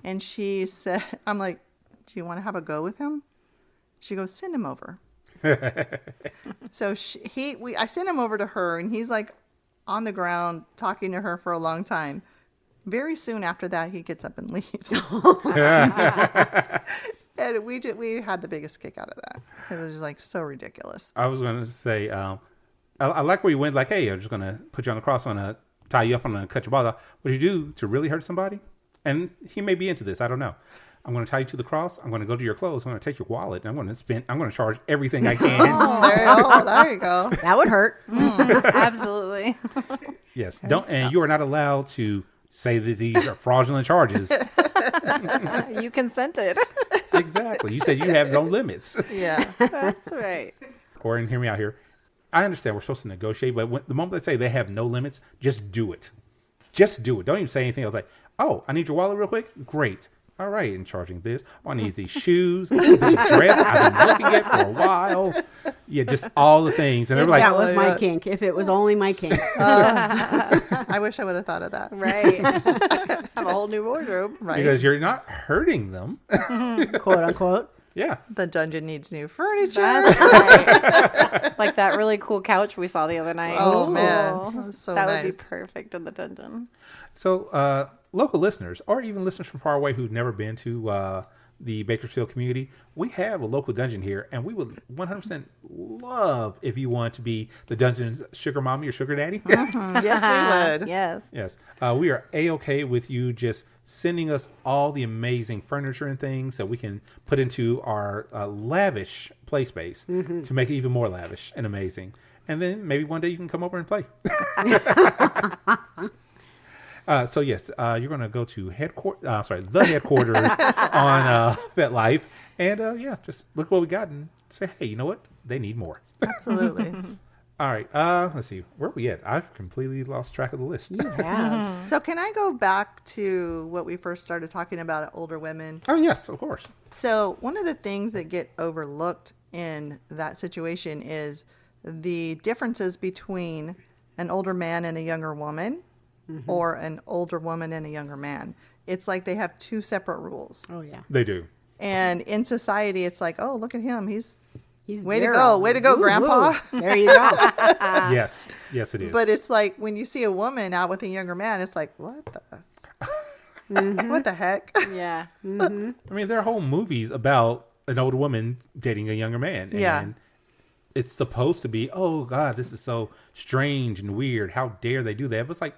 And she said, I'm like, do you want to have a go with him? She goes, send him over. So I sent him over to her, and he's like on the ground talking to her for a long time. Very soon after that, he gets up and leaves. And we had the biggest kick out of that. It was like so ridiculous. I was going to say, I like where you went, like, hey, I'm just going to put you on the cross, I'm going to tie you up, I'm going to cut your balls off. What do you do to really hurt somebody? And he may be into this, I don't know. I'm going to tie you to the cross. I'm going to go to your clothes. I'm going to take your wallet. And I'm going to charge everything I can. There you go. That would hurt. Absolutely. Yes. And you are not allowed to say that these are fraudulent charges. You consented. Exactly. You said you have no limits. Yeah. That's right. Or, and hear me out here. I understand we're supposed to negotiate, but the moment they say they have no limits, just do it. Just do it. Don't even say anything else. Like, oh, I need your wallet real quick. Great. All right, and charging this. Oh, I need these shoes, this dress I've been looking at for a while. Yeah, just all the things. And they're If like, that was my kink. If it was only my kink. I wish I would have thought of that. Right. Have a whole new wardrobe. Right. because you're not hurting them. Quote unquote. Yeah. The dungeon needs new furniture. That's right. Like that really cool couch we saw the other night. Oh, Ooh. man. That was so that nice. would be perfect in the dungeon. So, local listeners, or even listeners from far away who've never been to the Bakersfield community, we have a local dungeon here, and we would 100% love if you want to be the dungeon's sugar mommy or sugar daddy. Yes, we would. Yes. Yes. We are A-okay with you just sending us all the amazing furniture and things that we can put into our lavish play space to make it even more lavish and amazing. And then maybe one day you can come over and play. So yes, you're going to go to the headquarters on FetLife, and just look what we got and say, hey, you know what? They need more. Absolutely. All right, let's see, where are we at? I've completely lost track of the list. You have. So can I go back to what we first started talking about, older women? Oh yes, of course. So one of the things that get overlooked in that situation is the differences between an older man and a younger woman or an older woman and a younger man. It's like they have two separate rules. Oh yeah. They do. And in society, it's like, oh, look at him. He's way virile. to go, Ooh, Grandpa. ooh. There you go. Yes, it is. But it's like when you see a woman out with a younger man, it's like, what the, what the heck? Yeah. I mean, there are whole movies about an older woman dating a younger man. Yeah. And it's supposed to be, oh God, this is so strange and weird. How dare they do that? But it's like,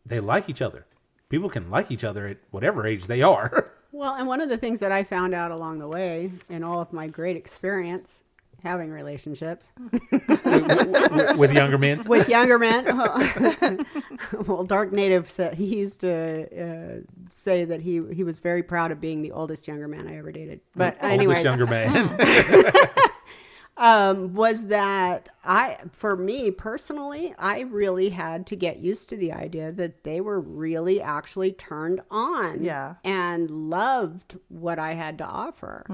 they like each other. People can like each other at whatever age they are. Well, and one of the things that I found out along the way in all of my great experience having relationships With younger men. with younger men. Well, Dark Native said he used to say that he was very proud of being the oldest younger man I ever dated. But anyways, Younger man. was that for me personally, I really had to get used to the idea that they were really actually turned on, and loved what I had to offer,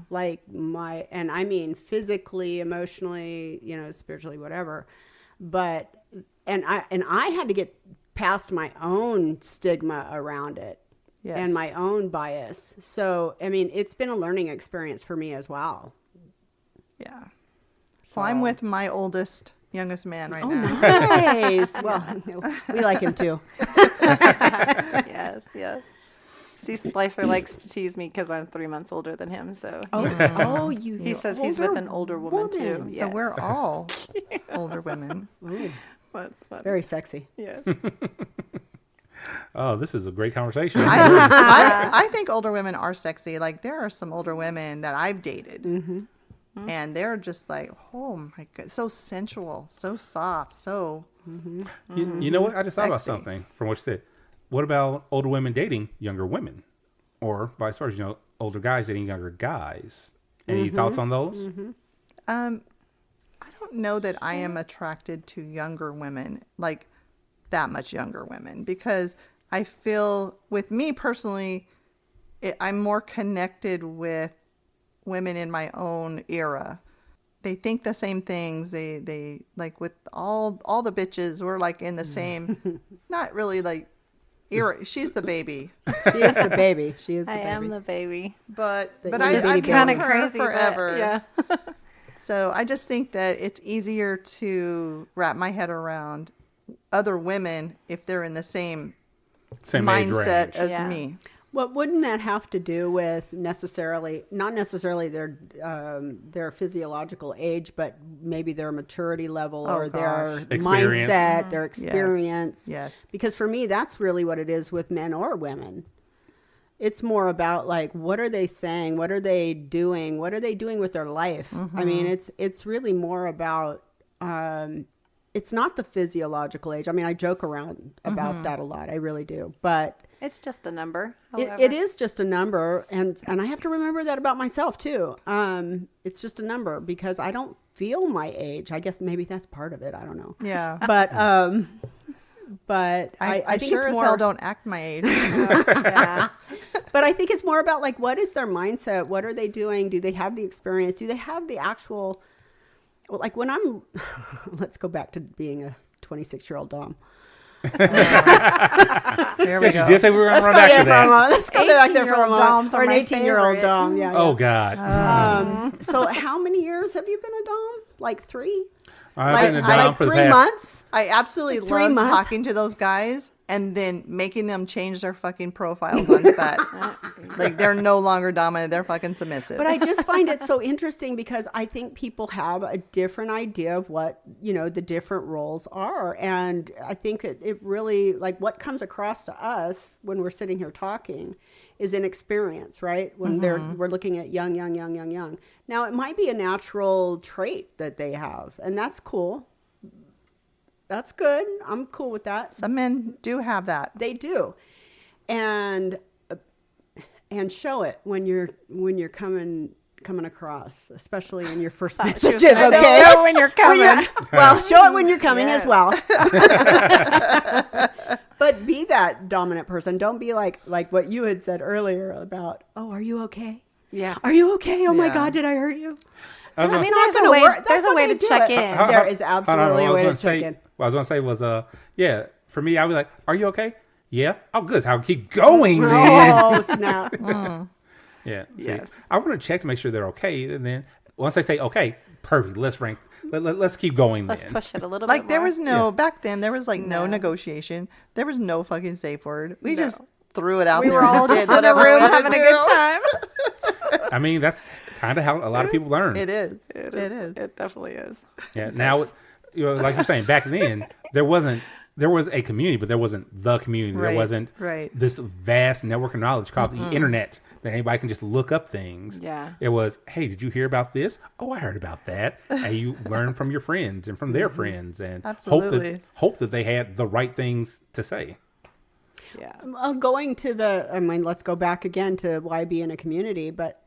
like and I mean physically, emotionally, spiritually, whatever. But and I had to get past my own stigma around it. Yes. And my own bias. So I mean, it's been a learning experience for me as well. Yeah. So I'm with my youngest man right now. Nice. Well, we like him too. Yes. See, Splicer likes to tease me because I'm 3 months older than him. So he says he's with an older woman too. So we're all older women. Ooh, that's funny. very sexy. Yes. Oh, this is a great conversation. I think older women are sexy. Like there are some older women that I've dated. And they're just like, oh my God, so sensual, so soft, so. You know what? I just thought about something from what you said. What about older women dating younger women? Or vice versa, older guys dating younger guys. Any thoughts on those? I don't know that I am attracted to younger women, like that much younger women, because I feel with me personally, I'm more connected with women in my own era. They think the same things. They like with all the bitches. We're like in the same, not really like era. She's the baby. She is the baby. She is the I baby. am the baby. But But I've kind of known her crazy forever. But, yeah. So I just think that it's easier to wrap my head around other women if they're in the same Age mindset range. as me. Well, wouldn't that have to do with not necessarily their physiological age, but maybe their maturity level or their Experience. mindset, their experience? Yes. Because for me, that's really what it is with men or women. It's more about like, what are they saying? What are they doing? What are they doing with their life? I mean, it's really more about, it's not the physiological age. I mean, I joke around about that a lot. I really do. But It's just a number. it is just a number. And I have to remember that about myself too. It's just a number because I don't feel my age. I guess maybe that's part of it. I don't know. Yeah. But I think sure it's as more, hell don't act my age. yeah. But I think it's more about like, what is their mindset? What are they doing? Do they have the experience? Do they have the actual, well, like when I'm, let's go back to being a 26-year-old Dom. There we You go. did say we were going to Let's run go back to there for a that. moment. Let's go back there for a 18-year-old moment. Doms Or are an my 18-year-old favorite. Dom. Yeah. Oh, God. So how many years have you been a Dom? Like 3? I've been a I Dom like for the 3 past... months? I absolutely Like 3 love months? talking to those guys and then making them change their fucking profiles on that. Like they're no longer dominant, they're fucking submissive. But I just find it so interesting because I think people have a different idea of what, the different roles are. And I think that it really, like what comes across to us when we're sitting here talking is an experience, right? When we're looking at young. Now, it might be a natural trait that they have, and that's cool. That's good. I'm cool with that. some men do have that. They do, and show it when you're coming across, especially in your first messages. Show it when you're coming. Well, show it when you're coming as Yeah. well. But be that dominant person. Don't be like what you had said earlier about, oh, are you okay? Yeah. Are you okay? Oh my Yeah. God, did I hurt you? I was That's gonna- not there's a gonna way- work. That's there's a not way gonna to do check it. in. There is absolutely a way to check in. What I was going to say was, for me, I was like, "Are you okay?" Yeah. Oh, good. I'll keep going then. Oh, snap. Yeah. See, Yes. I want to check to make sure they're okay, and then once they say okay, perfect. Let's rank. Let's keep going. Let's then. push it a little bit Like more. there was no back then. There was like no negotiation. There was no fucking safe word. We just threw it out We there. were and all did just in a whatever we room had to having a do. good time. I mean, that's kind of how a lot of people learn. It is. It is. It definitely is. Yeah. Now, like you're saying, back then there was a community, but there wasn't the community. Right, There wasn't right. this vast network of knowledge called the internet that anybody can just look up things. Yeah. It was, hey, did you hear about this? Oh, I heard about that. And you learn from your friends and from their friends, and Absolutely. hope that they had the right things to say. Yeah. Going to let's go back again to why be in a community. But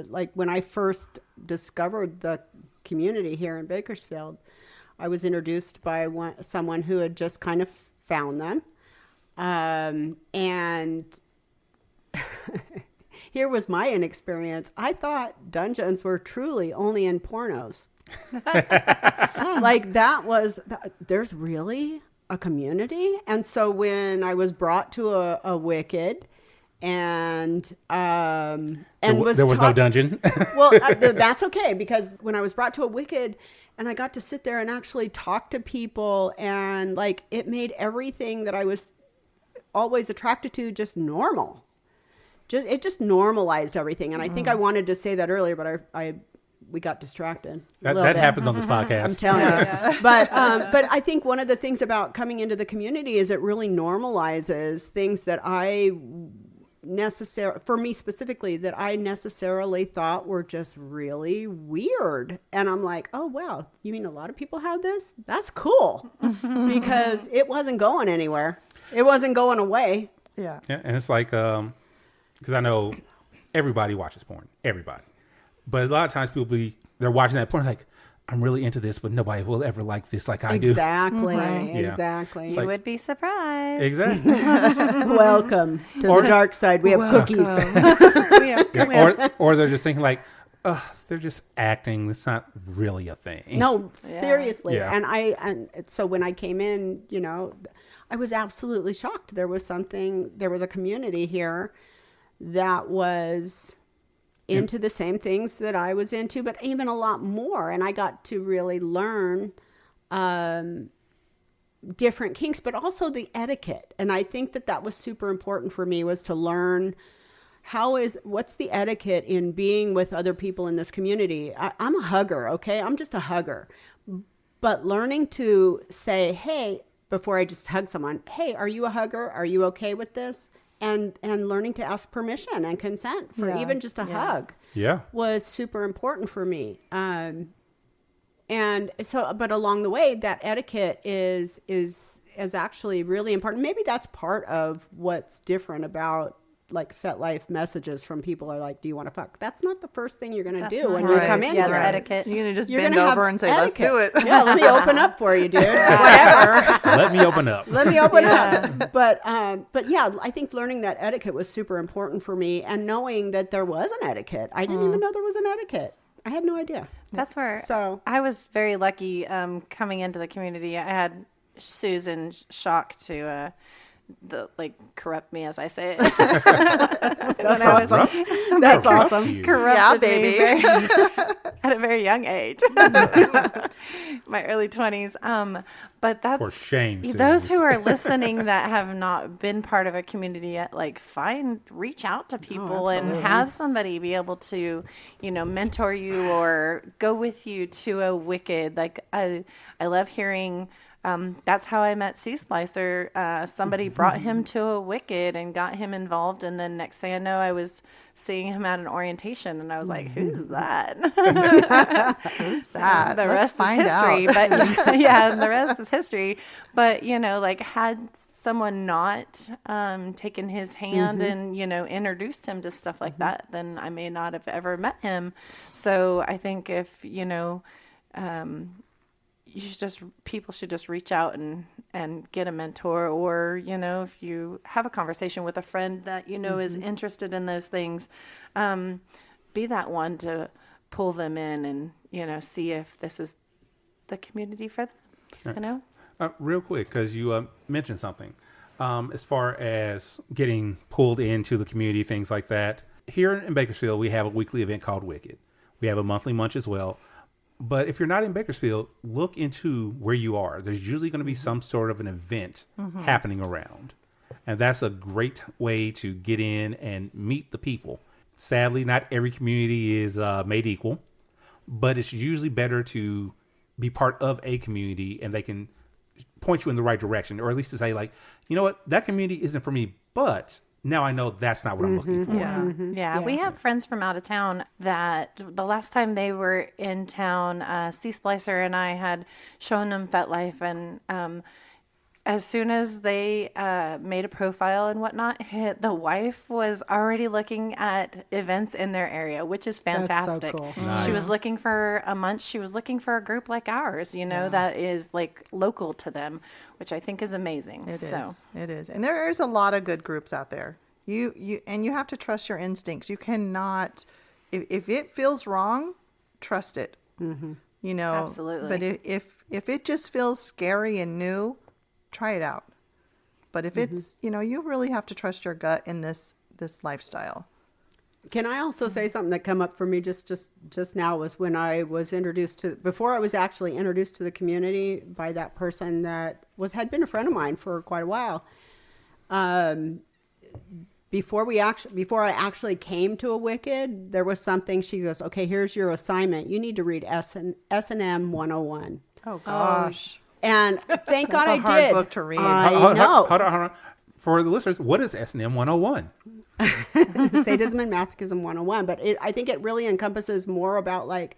like when I first discovered the community here in Bakersfield, I was introduced by someone who had just kind of found them. And here was my inexperience. I thought dungeons were truly only in pornos. Like there's really a community. And so when I was brought to a wicked and There was no dungeon. well, that's okay, because when I was brought to a wicked and I got to sit there and actually talk to people, and like it made everything that I was always attracted to just normal. It just normalized everything. And I think I wanted to say that earlier, but we got distracted. That happens on this podcast. I'm telling you. But I think one of the things about coming into the community is it really normalizes things that for me specifically, that I necessarily thought were just really weird. And I'm like, oh, wow, you mean a lot of people have this? That's cool. Because it wasn't going anywhere. It wasn't going away. Yeah. Yeah, and it's like, because I know everybody watches porn, everybody. But a lot of times they're watching that porn like, I'm really into this, but nobody will ever like this like I do. Exactly. Yeah. Exactly. It's You like- would be surprised. Exactly. Welcome to the dark side. We have cookies. Yeah, or they're just thinking like, they're just acting. It's not really a thing. No, seriously. Yeah. And so when I came in, I was absolutely shocked. There was a community here that was into the same things that I was into, but even a lot more. And I got to really learn different kinks, but also the etiquette. And I think that was super important for me, was to learn what's the etiquette in being with other people in this community. I'm a hugger, okay? I'm just a hugger. But learning to say, hey, before I just hug someone, hey, are you a hugger? Are you okay with this? And learning to ask permission and consent for even just a hug was super important for me. And so, but along the way, that etiquette is actually really important. Maybe that's part of what's different about like FetLife messages from people are like, do you want to fuck? That's not the first thing you're going to do when you come in Yeah, here. the etiquette. You're going to just You're bend gonna have over and say, let's do it. Yeah, let me open up for you, dude. Whatever. Let me open up. Let me open up. But yeah, I think learning that etiquette was super important for me, and knowing that there was an etiquette. I didn't even know there was an etiquette. I had no idea. That's where So- I was very lucky coming into the community. I had Susan Shock to corrupt me as I say it. That's awesome. That's awesome. Corrupted Yeah, me baby. at a very young age, my early 20s. But that's For shame, those Susan. who are listening that have not been part of a community yet, reach out to people and have somebody be able to, mentor you or go with you to a wicked. Like I love hearing. That's how I met Sea Splicer. Somebody brought him to a wicked and got him involved, and then next thing I know, I was seeing him at an orientation, and I was like, "Who's that?" Who's that? The Let's rest is find history. out. But yeah, the rest is history. But had someone not taken his hand and introduced him to stuff like that, then I may not have ever met him. So I think if people should just reach out and get a mentor, or if you have a conversation with a friend that is interested in those things, be that one to pull them in and see if this is the community for them. Real quick, because you mentioned something. As far as getting pulled into the community, things like that. Here in Bakersfield, we have a weekly event called Wicked. We have a monthly munch as well. But if you're not in Bakersfield, look into where you are. There's usually going to be some sort of an event happening around. And that's a great way to get in and meet the people. Sadly, not every community is made equal, but it's usually better to be part of a community and they can point you in the right direction, or at least to say, like, you know what, that community isn't for me, but now I know that's not what I'm looking for. Yeah, we have friends from out of town that the last time they were in town, C. Splicer and I had shown them FetLife, and as soon as they made a profile and whatnot, the wife was already looking at events in their area, which is fantastic. That's so cool. Nice. She was looking for a munch. She was looking for a group like ours, that is like local to them, which I think is amazing. It is. And there is a lot of good groups out there. You have to trust your instincts. You cannot, if it feels wrong, trust it. Absolutely. But if it just feels scary and new, try it out. But if it's, you really have to trust your gut in this lifestyle. Can I also say something that come up for me just now was when I was before I was actually introduced to the community by that person that had been a friend of mine for quite a while. Before I actually came to a Wicked, there was something. She goes, "Okay, here's your assignment. You need to read S&M 101." Oh gosh. And thank God I did. That's a hard book to read. I know. Hold on. For the listeners, what is S&M 101? Sadism and Masochism 101. But I think it really encompasses more about, like,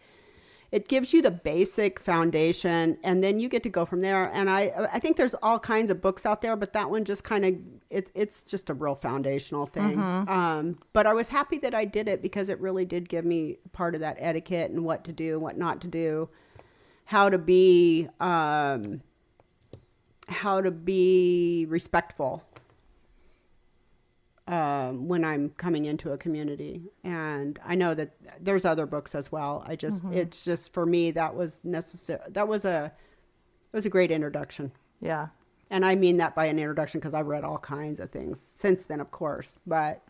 it gives you the basic foundation, and then you get to go from there. And I think there's all kinds of books out there, but that one just kind of, it's just a real foundational thing. But I was happy that I did it because it really did give me part of that etiquette and what to do and what not to do. How to be respectful when I'm coming into a community. And I know that there's other books as well. It's just, for me, that was necessary. It was a great introduction. Yeah. And I mean that by an introduction because I've read all kinds of things since then, of course. But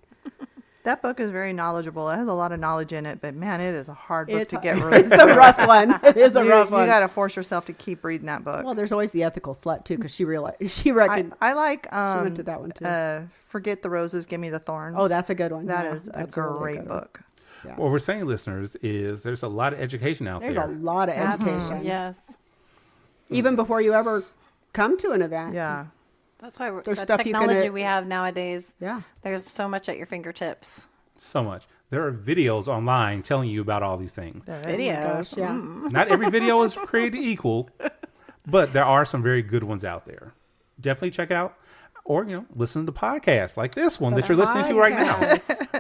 that book is very knowledgeable. It has a lot of knowledge in it, but man, it is a hard book to get rid of. It's a rough one. It is a rough one. You got to force yourself to keep reading that book. Well, there's always the ethical slut too, because she reckoned. I like. She went to that one too. Forget the Roses, Give Me the Thorns. Oh, that's a good one. That is a great book. Yeah. What we're saying, listeners, is there's a lot of education out There's there. a lot of education. Yes. Even before you ever come to an event. Yeah. That's why There's the stuff you can, technology we have nowadays. Yeah. There's so much at your fingertips. So much. There are videos online telling you about all these things. Videos. Yeah. Not every video is created equal, but there are some very good ones out there. Definitely check out, or listen to the podcast like this one that you're listening to right now.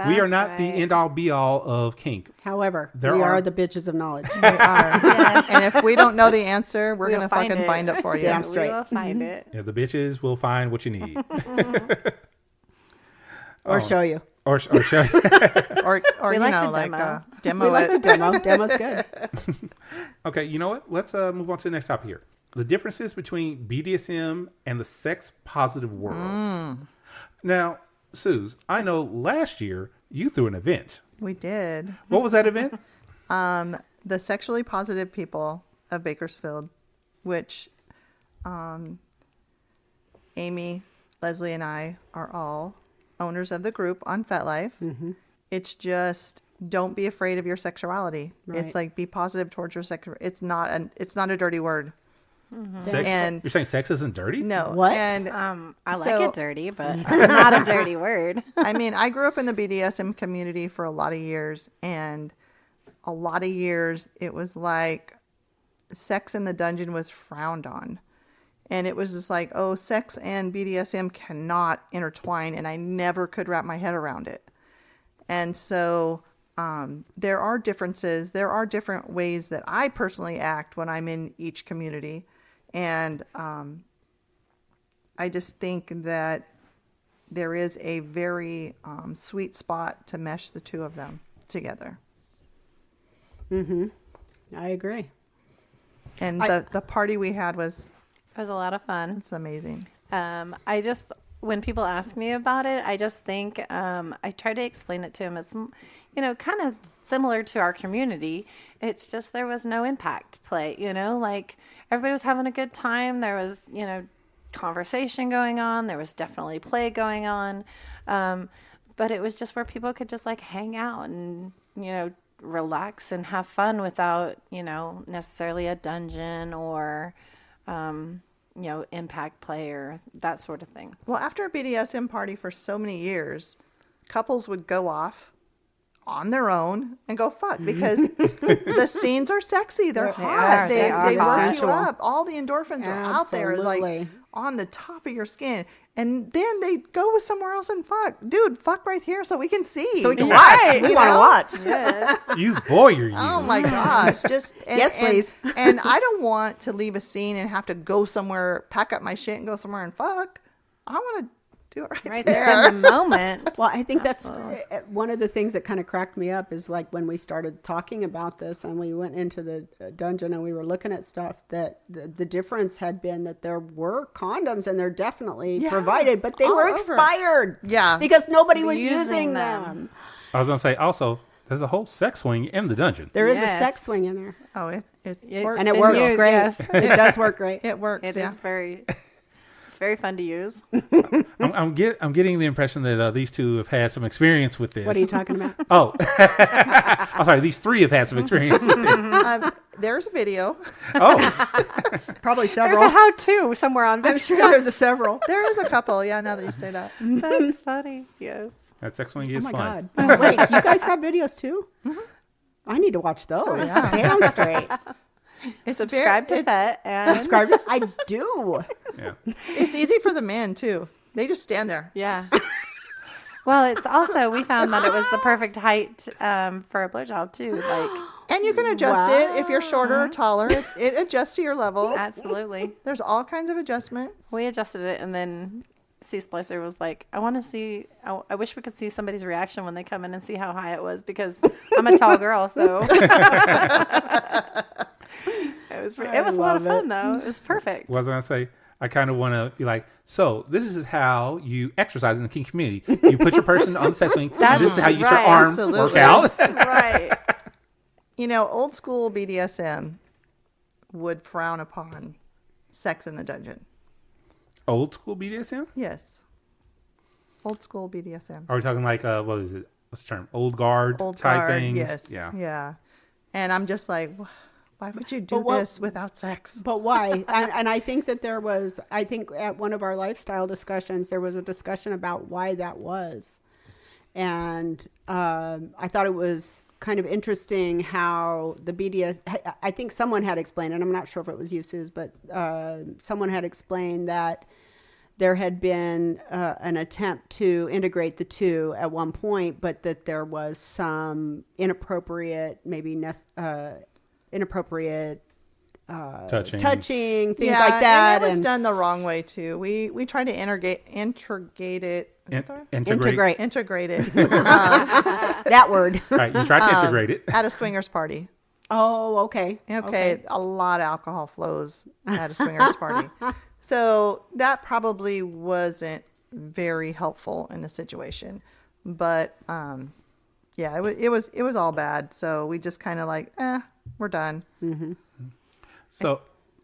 We are not the end all be all of kink. However, There we are- are the bitches of knowledge. We are. Yes. And if we don't know the answer, we're going to find fucking it. find it for you. Damn straight. We will find it. Yeah, the bitches will find what you need, Or show you. or show. Or We you like know, to like demo. demo We like it. the demo. Demo's good. Okay, you know what? Let's move on to the next topic here. The differences between BDSM and the sex positive world. Now, Suze, I know last year you threw an event. We did. What was that event? The Sexually Positive People of Bakersfield, which Amy, Leslie, and I are all owners of the group on FetLife. It's just, don't be afraid of your sexuality. Right. It's like, be positive towards your sex. It's not a dirty word. Sex? And- You're saying sex isn't dirty? No. What? And I like So- it dirty, but it's not a dirty word. I mean, I grew up in the BDSM community for a lot of years, and a lot of years it was like sex in the dungeon was frowned on. And it was just like, oh, sex and BDSM cannot intertwine, and I never could wrap my head around it. And so there are differences. There are different ways that I personally act when I'm in each community. And I just think that there is a very sweet spot to mesh the two of them together. I agree. And the party we had was It was a lot of fun. It's amazing. I just, when people ask me about it, I just think, I try to explain it to them as, kind of similar to our community. It's just, there was no impact play, like everybody was having a good time. There was, conversation going on. There was definitely play going on. But it was just where people could just like hang out and, relax and have fun without, necessarily a dungeon or, impact play or that sort of thing. Well, after a BDSM party for so many years, couples would go off on their own and go fuck because the scenes are sexy. They're hot. They work you up. All the endorphins are out there, like on the top of your skin. And then they go with somewhere else and fuck. Dude, fuck right here so we can see. So we can watch. We want to watch. Yes. You voyeur, you. Oh my gosh. Yes, please. And I don't want to leave a scene and have to go somewhere, pack up my shit and go somewhere and fuck. I want to do it right there in the moment. Well, I think that's one of the things that kind of cracked me up is like when we started talking about this and we went into the dungeon and we were looking at stuff that the difference had been that there were condoms and they're definitely provided, but they were expired. Yeah. Because nobody was using them. I was going to say also, there's a whole sex swing in the dungeon. There is a sex swing in there. Oh, it works. And it works great. Yes. It does work great. It works. It is very fun to use. I'm getting the impression that these two have had some experience with this. What are you talking about? Oh, I'm sorry. These three have had some experience with this. There's a video. Oh, probably several. There's a how-to somewhere on video. I'm sure there's a several. There is a couple. Yeah, now that you say that. That's funny. Yes. that sex swing is Oh my fun. God. Wait, you guys have videos too? Mm-hmm. I need to watch those. Yeah. Damn straight. Subscribe to FET and Subscribe. I do. Yeah. It's easy for the men too. They just stand there. yeah. Well, it's also, we found that it was the perfect height for a blowjob too. Like, And you can adjust it if you're shorter or taller. It adjusts to your level. absolutely. There's all kinds of adjustments. We adjusted it, and then C-Splicer was like, I want to see, I wish we could see somebody's reaction when they come in and see how high it was, because I'm a tall girl, so. It was a lot of fun, though. It was perfect. What was I going to say? I kind of want to be like, so this is how you exercise in the kink community. You put your person on the sex swing, and this is how you get your arm work out. Right. Old school BDSM would frown upon sex in the dungeon. Old school BDSM? Yes. Old school BDSM. Are we talking like, what is it? What's the term? Old guard type things? Yes. Yeah. Yeah. And I'm just like, why would you do this without sex? But why? And I think that I think at one of our lifestyle discussions, there was a discussion about why that was. And I thought it was kind of interesting how the BDS, I think someone had explained, and I'm not sure if it was you, Suze, but someone had explained that there had been an attempt to integrate the two at one point, but that there was some inappropriate, maybe inappropriate touching, things like that. And it was done the wrong way too. We tried to integrate it. Integrate it. That word. Right, you tried to integrate it. At a swingers party. Oh, okay. Okay. A lot of alcohol flows at a swingers party. So that probably wasn't very helpful in the situation. But yeah, it was all bad. So we just kind of like, we're done. Mm-hmm. So,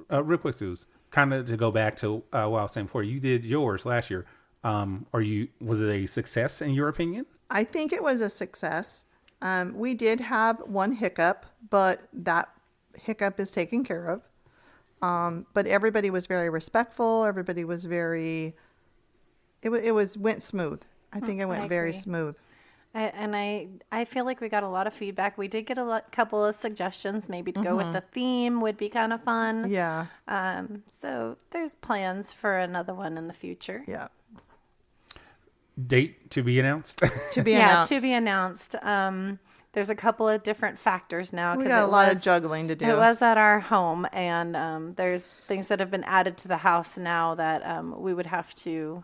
real quick, Suze, kind of to go back to what I was saying before, you did yours last year. Was it a success in your opinion? I think it was a success. We did have one hiccup, but that hiccup is taken care of. But everybody was very respectful. Everybody was went smooth. I think it went very smooth. I feel like we got a lot of feedback. We did get couple of suggestions, maybe to go with the theme would be kind of fun. Yeah. So there's plans for another one in the future. Yeah. Date to be announced? To be announced. To be announced. There's a couple of different factors now. We got a lot of juggling to do. It was at our home, and there's things that have been added to the house now that we would have to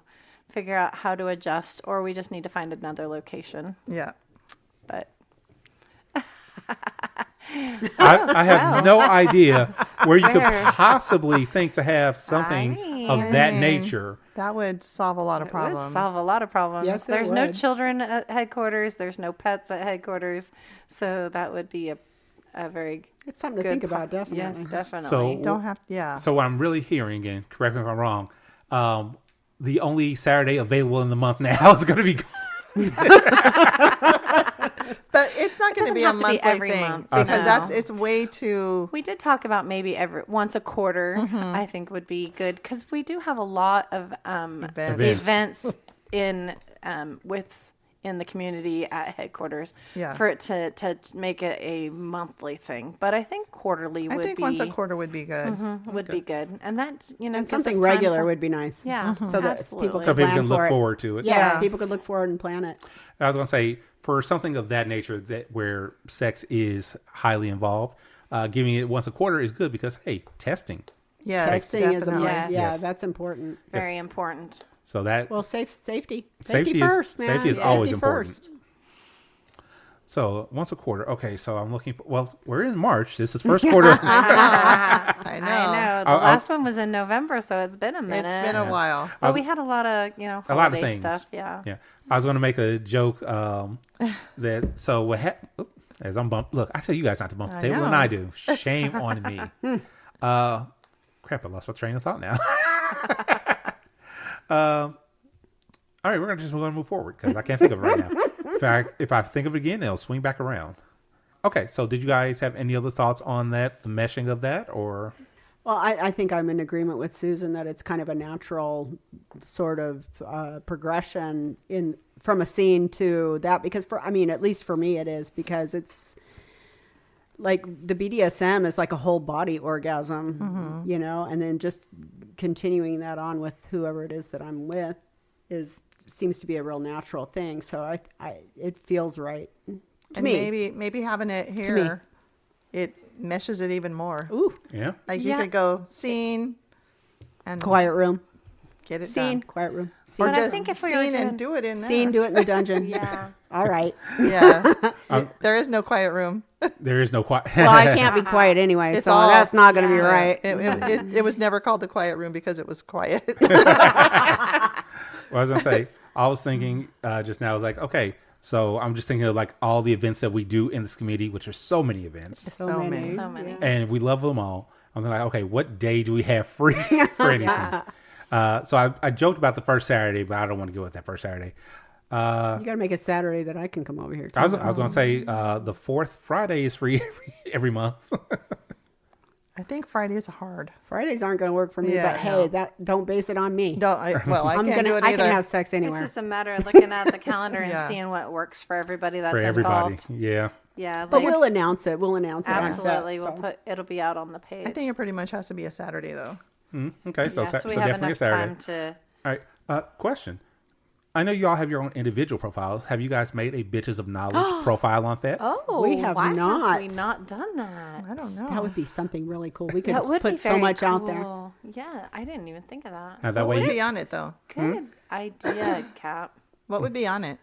figure out how to adjust, or we just need to find another location. Yeah. But I have no idea where you could Where? possibly think to have something of that mean, nature. That would solve a lot of It would problems. solve a lot of problems. Yes, it There's no would. children at headquarters. There's no pets at headquarters. So that would be a very It's something to good think about, definitely. Yes, definitely. So Don't have, yeah. So what I'm really hearing, and correct me if I'm wrong, the only Saturday available in the month now is going to be. But it's not going to doesn't be a have to be monthly every thing month. because No. it's way too. We did talk about maybe once a quarter. I think would be good because we do have a lot of Events. events in in the community at headquarters. Yeah. For it to make it a monthly thing, but I think quarterly I would think be once a quarter would be good. would be good, and that And gives something us time regular to- would be nice. Yeah, So that absolutely. people So can people plan can look for it. forward to it. Yeah, Yes. people could look forward and plan it. I was going to say, for something of that nature, that where sex is highly involved, giving it once a quarter is good because, hey, testing. Yes, Texting is definitely. Yes. yeah, that's important. Very important. So that Well, safety. Safety is- first, man. safety is always important. First. so once a quarter. Okay, so I'm looking for. Well, we're in March. This is first quarter. I know. I know. The I'll- last one was in November, so it's been a minute. It's been a while. But we had a lot of, a lot of holiday things. stuff. Yeah. Yeah, I was going to make a joke that. So what? As I'm bump. Look, I tell you guys not to bump the I table, and know. I do. Shame on me. Crap! I lost my train of thought now. All right, we're going to move forward because I can't think of it right now. If I think of it again, it'll swing back around. Okay, so did you guys have any other thoughts on that, the meshing of that, or? Well, I think I'm in agreement with Susan that it's kind of a natural sort of progression from a scene to that because at least for me it is because it's like the BDSM is like a whole body orgasm, and then just continuing that on with whoever it is that I'm with seems to be a real natural thing. So it feels right to And me. maybe having it here, it meshes it even more. Ooh, Yeah. Like you Yeah. could go scene and quiet room, get it scene, done. quiet room, Or scene, But I just think if we were scene doing- and do it in there. scene, do it in the dungeon. Yeah. All right. Yeah. There is no quiet room. There is no quiet. Well, I can't be quiet anyway, It's so all- that's not going to be yeah. right. It was never called the quiet room because it was quiet. Well, I was gonna say, I was thinking just now. I was like, okay, so I'm just thinking of like all the events that we do in this committee, which are so many events, So many. So many. and we love them all. I'm like, okay, what day do we have free for anything? So I joked about the first Saturday, but I don't want to go with that first Saturday. You got to make it Saturday that I can come over here. Too. I was gonna say the fourth Friday is free every month. I think Friday is hard. Fridays aren't going to work for me, Yeah, but hey, no. that don't base it on me. I can't do it I either. can have sex It's anywhere. just a matter of looking at the calendar and Yeah. seeing what works for everybody that's For everybody, involved. yeah. Yeah. But like- we'll announce it. We'll announce it. absolutely. So. It'll be out on the page. I think it pretty much has to be a Saturday though. Okay, so, yeah, so we so have definitely a enough Saturday. time to. All right. Question. I know you all have your own individual profiles. Have you guys made a Bitches of Knowledge profile on that? Oh, We have why not. Have we not done that? I don't know. That would be something really cool. We could That would be put so very much out there. cool. Yeah, I didn't even think of that. Now, that What way would you, be on it though? Good idea, Cap. What would be on it?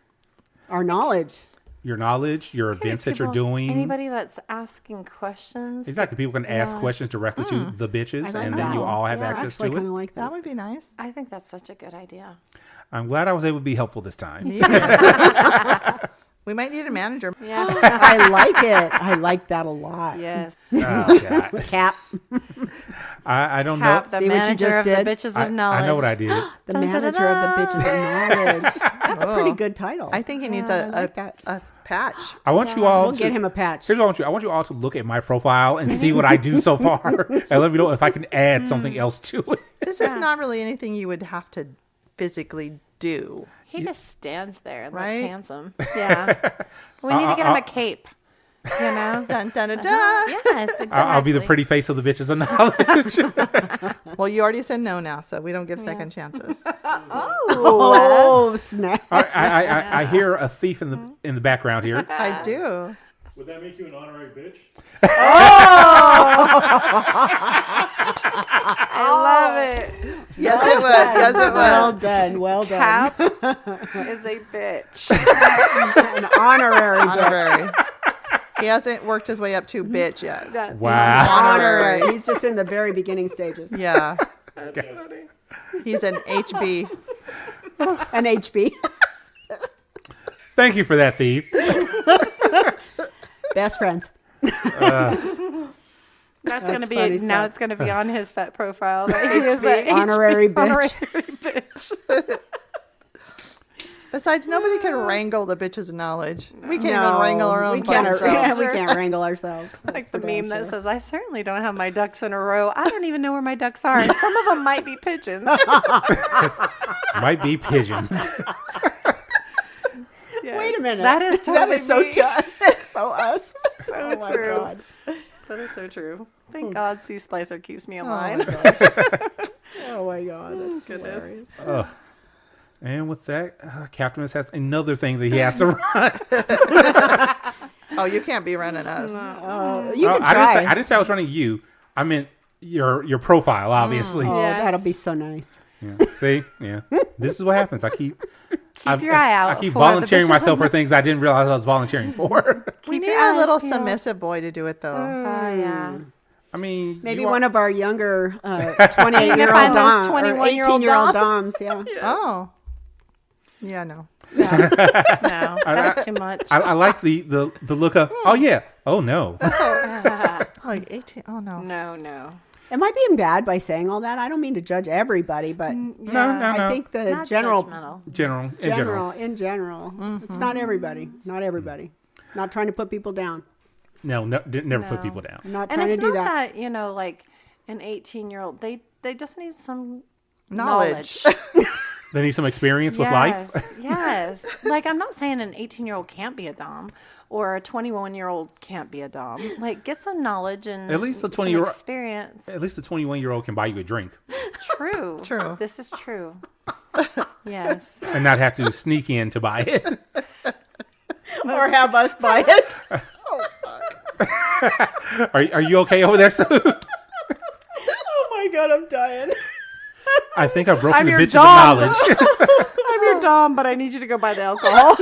Our knowledge. your knowledge, your events that you're People- doing. Anybody that's asking questions. Exactly. People can ask questions directly to the bitches, like and that. then you all have Yeah. access Actually, to kind it. of like That that. would be nice. I think that's such a good idea. I'm glad I was able to be helpful this time. We might need a manager. Yeah. I like it. I like that a lot. yes. Oh, God. Cap. I don't Cap, know. the See what you manager just of did? the bitches I, of knowledge. I know what I did. The Dun, dun, dun, manager of the dun. bitches of knowledge. That's a pretty Oh. good title. I think he needs I like that. a patch. I want you all We'll to get him a patch. Here's what I want you. I want you all to look at my profile and see what I do so far, and let me know if I can add something else to it. This is not really anything you would have to physically do. He just stands there and Right? looks handsome. Yeah. We need to get him a cape. You know? Dun, dun, dun, dun. Yes, exactly. I'll be the pretty face of the bitches of knowledge. Well, you already said no now, so we don't give second chances. Oh, snap. I hear a thief in the background here. I do. Would that make you an honorary bitch? I love it. Yes, it would. Yes, it Well would. done. Well done. Cap is a bitch. An honorary bitch. Honorary. He hasn't worked his way up to bitch yet. Wow. Honorary. He's just in the very beginning stages. Yeah. That's funny. He's an HB. An HB. Thank you for that, Thief. Best friends. That's going to be funny now. stuff. It's going to be on his vet profile. That he is an Honorary HB, bitch. Honorary bitch. Besides, nobody can wrangle the bitches of knowledge. We can't No, even wrangle our we own can't, fucking selves. we can't wrangle ourselves. Like the For damn meme that sure. says, "I certainly don't have my ducks in a row. I don't even know where my ducks are, and some of them might be pigeons." Might be pigeons. Yes. Wait a minute. That is totally so me. That's so us. So Oh my true. God. That is so true. Thank God C Splicer keeps me in Oh line. my God. Oh my God. That's Goodness. hilarious. And with that, Captimus has another thing that he has to run. Oh, you can't be running us. You can I try. didn't say I was running you. I meant your profile, obviously. Oh, Yes. that'll be so nice. Yeah. See? Yeah. This is what happens. I keep your eye out I keep for the volunteering bitches myself on for things I didn't realize I was volunteering for. We Keep need your a eyes little peeled. submissive boy to do it, though. Oh yeah. I mean, Maybe you are- one of our younger You can 28-year-old find those doms or 21-year-old 18-year-old doms. doms. Yeah. Oh. Yeah, no. No, that's too much. I like the look of, oh yeah, oh no. Like 18. Oh, no. No. Am I being bad by saying all that? I don't mean to judge everybody, but No. I think the Not general, judgmental. In general. it's not everybody. Not everybody. Not trying to put people down. No, never put people down. I'm not And trying to it's do not that. that, like an 18-year-old. They just need some Knowledge. They need some experience with life. Yes. Like, I'm not saying an 18-year-old can't be a dom or a 21-year-old can't be a dom. Like, get some knowledge and At least the some 20-year-old experience. At least the 21-year-old can buy you a drink True. True. This is true. Yes. and not have to sneak in to buy it. Or have us buy it. Are you okay over there, Sue? Oh my God, I'm dying. I think I've broken I'm the your bitches dom. of knowledge. I'm your dom, but I need you to go buy the alcohol.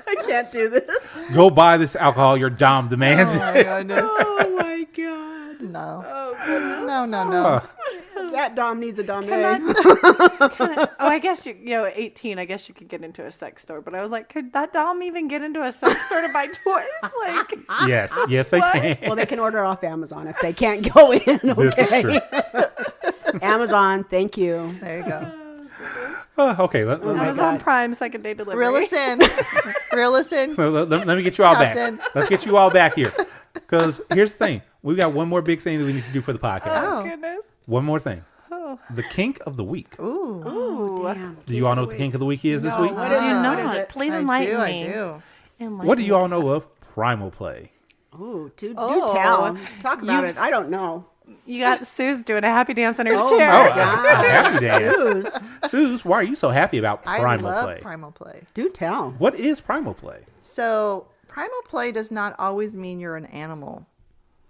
I can't do this. Go buy this alcohol your dom demands. Oh, my goodness. Oh my God. No. Oh, goodness. No. That dom needs a dom. I guess 18. I guess you could get into a sex store, but I was like, could that dom even get into a sex store to buy toys? Like, Yes, they can. Well, they can order it off Amazon if they can't go in. Okay? This is true. Amazon, thank you. There you go. Okay, let Amazon Prime second day delivery. Reel us in. Reel us in. let me get you all Captain. back. Let's get you all back here. Because here's the thing. We've got one more big thing that we need to do for the podcast. Oh, goodness. One more thing. The kink of the week. Ooh. Ooh. Damn. Do you all know what the kink of the week is this week? What I is do it? not. What is it? Please enlighten I me. do. Enlighten What do you me. all know of primal play? Ooh, do Oh. tell. Talk about You've it. I don't know. You got Sue's doing a happy dance in her Oh chair. my a God. happy dance. Suze, Suze, why are you so happy about I primal love play? primal play. do tell. What is primal play? So, primal play does not always mean you're an animal,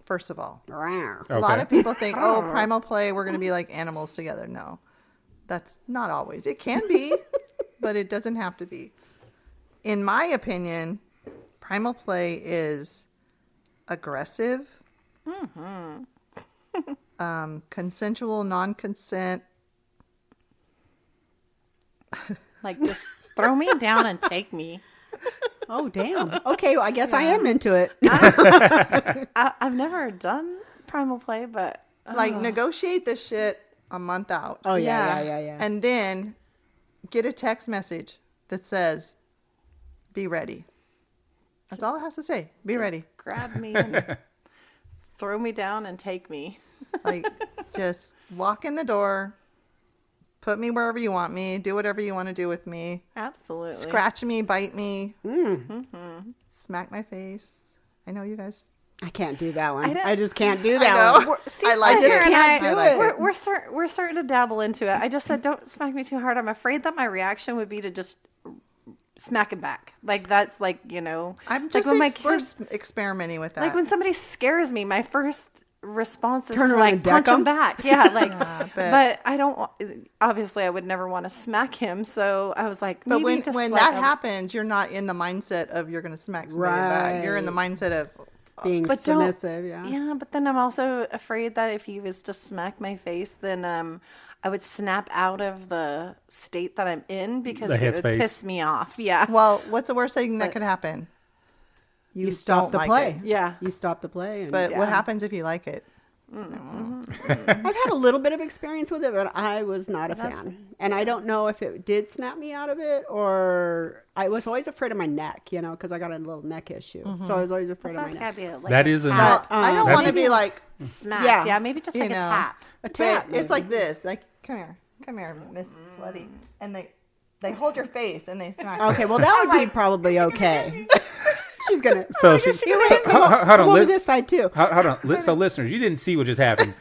first of all. Rawr. A lot Okay. of people think, oh, primal play, we're going to be like animals together. No, that's not always. It can be, but it doesn't have to be. In my opinion, primal play is aggressive, consensual, non-consent. Like, just throw me down and take me. Oh, damn. Okay, well, I guess I am into it. I've never done primal play, but Like, negotiate this shit a month out. Oh, yeah. Yeah. And then get a text message that says, be ready. That's all it has to say. Be ready. grab me and throw me down and take me. Like, just walk in the door, put me wherever you want me, do whatever you want to do with me, Absolutely. scratch me, bite me, smack my face. I know you guys. I can't do that one. I don't- I just can't do I that know. one. We're- See, I like Spencer it. and Can't I do like it. it. We're starting to dabble into it. I just said, don't smack me too hard. I'm afraid that my reaction would be to just smack him back. Like, that's like, I'm like just when my kids, experimenting with that. like when somebody scares me, my first response is Turn to around like and deck punch him him? back. Yeah, like, but- but I don't. Obviously, I would never want to smack him. So I was like, But maybe just when like that happens, you're not in the mindset of you're going to smack somebody back. You're in the mindset of Being But don't- submissive, yeah. Yeah, but then I'm also afraid that if he was to smack my face, then I would snap out of the state that I'm in because The it would headspace. piss me off. Yeah. well, what's the worst thing that could happen? You stop don't the like play. it. Yeah. You stop the play. And But what Yeah. happens if you like it? I've had a little bit of experience with it, but I was not a fan. And I don't know if it did snap me out of it or I was always afraid of my neck, you know, because I got a little neck issue. So I was always afraid So of that's my gotta neck. be like That a is a tap. I don't That's- want to be like, Smacked. Yeah. Yeah. Maybe just you like know, a tap. A tap. but it's like this. Like, come here, Miss Slutty. And they hold your face and they smack. Okay, well, that would be probably okay. She's going to. So hold on. Come over this side, too. Hold on. So listeners, you didn't see what just happened.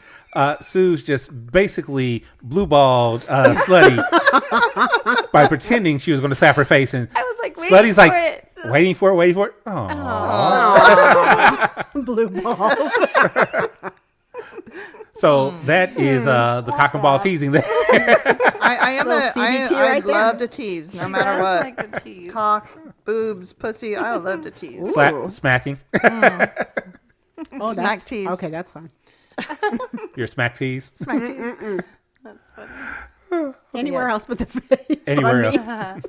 Sue's just basically blue-balled Slutty by pretending she was going to slap her face, and I was like, waiting Slutty's for like, it. waiting for it. Blue balls. So that is the cock and ball teasing there. I am Little a, CBT I right there. love to tease no matter That's what. like the tease. Cock, boobs, pussy. I love to tease. Smacking. Oh, Smack tease. Okay, that's fine. Your smack tease. Smack tease. That's funny. Anywhere Yes. else but the face. Anywhere on me. else.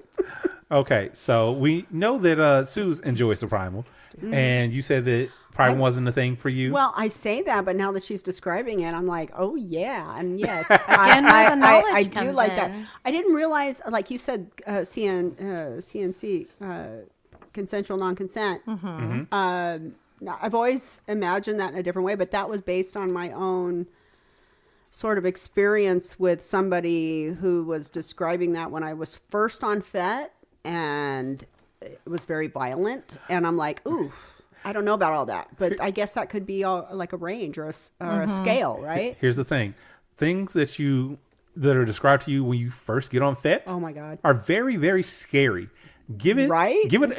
Okay, so we know that Suze enjoys the Primal, and you said that Primal wasn't a thing for you. Well, I say that, but now that she's describing it, I'm like, oh yeah, and yes, Again, where the knowledge I do comes like that. in. I didn't realize, like you said, CNC, consensual non-consent. Now, I've always imagined that in a different way, but that was based on my own sort of experience with somebody who was describing that when I was first on FET, and it was very violent, and I'm like, ooh. I don't know about all that, but I guess that could be all, like a range or a scale, right? Here's the thing: things that are described to you when you first get on FET, Oh my God. are very, very scary. Give it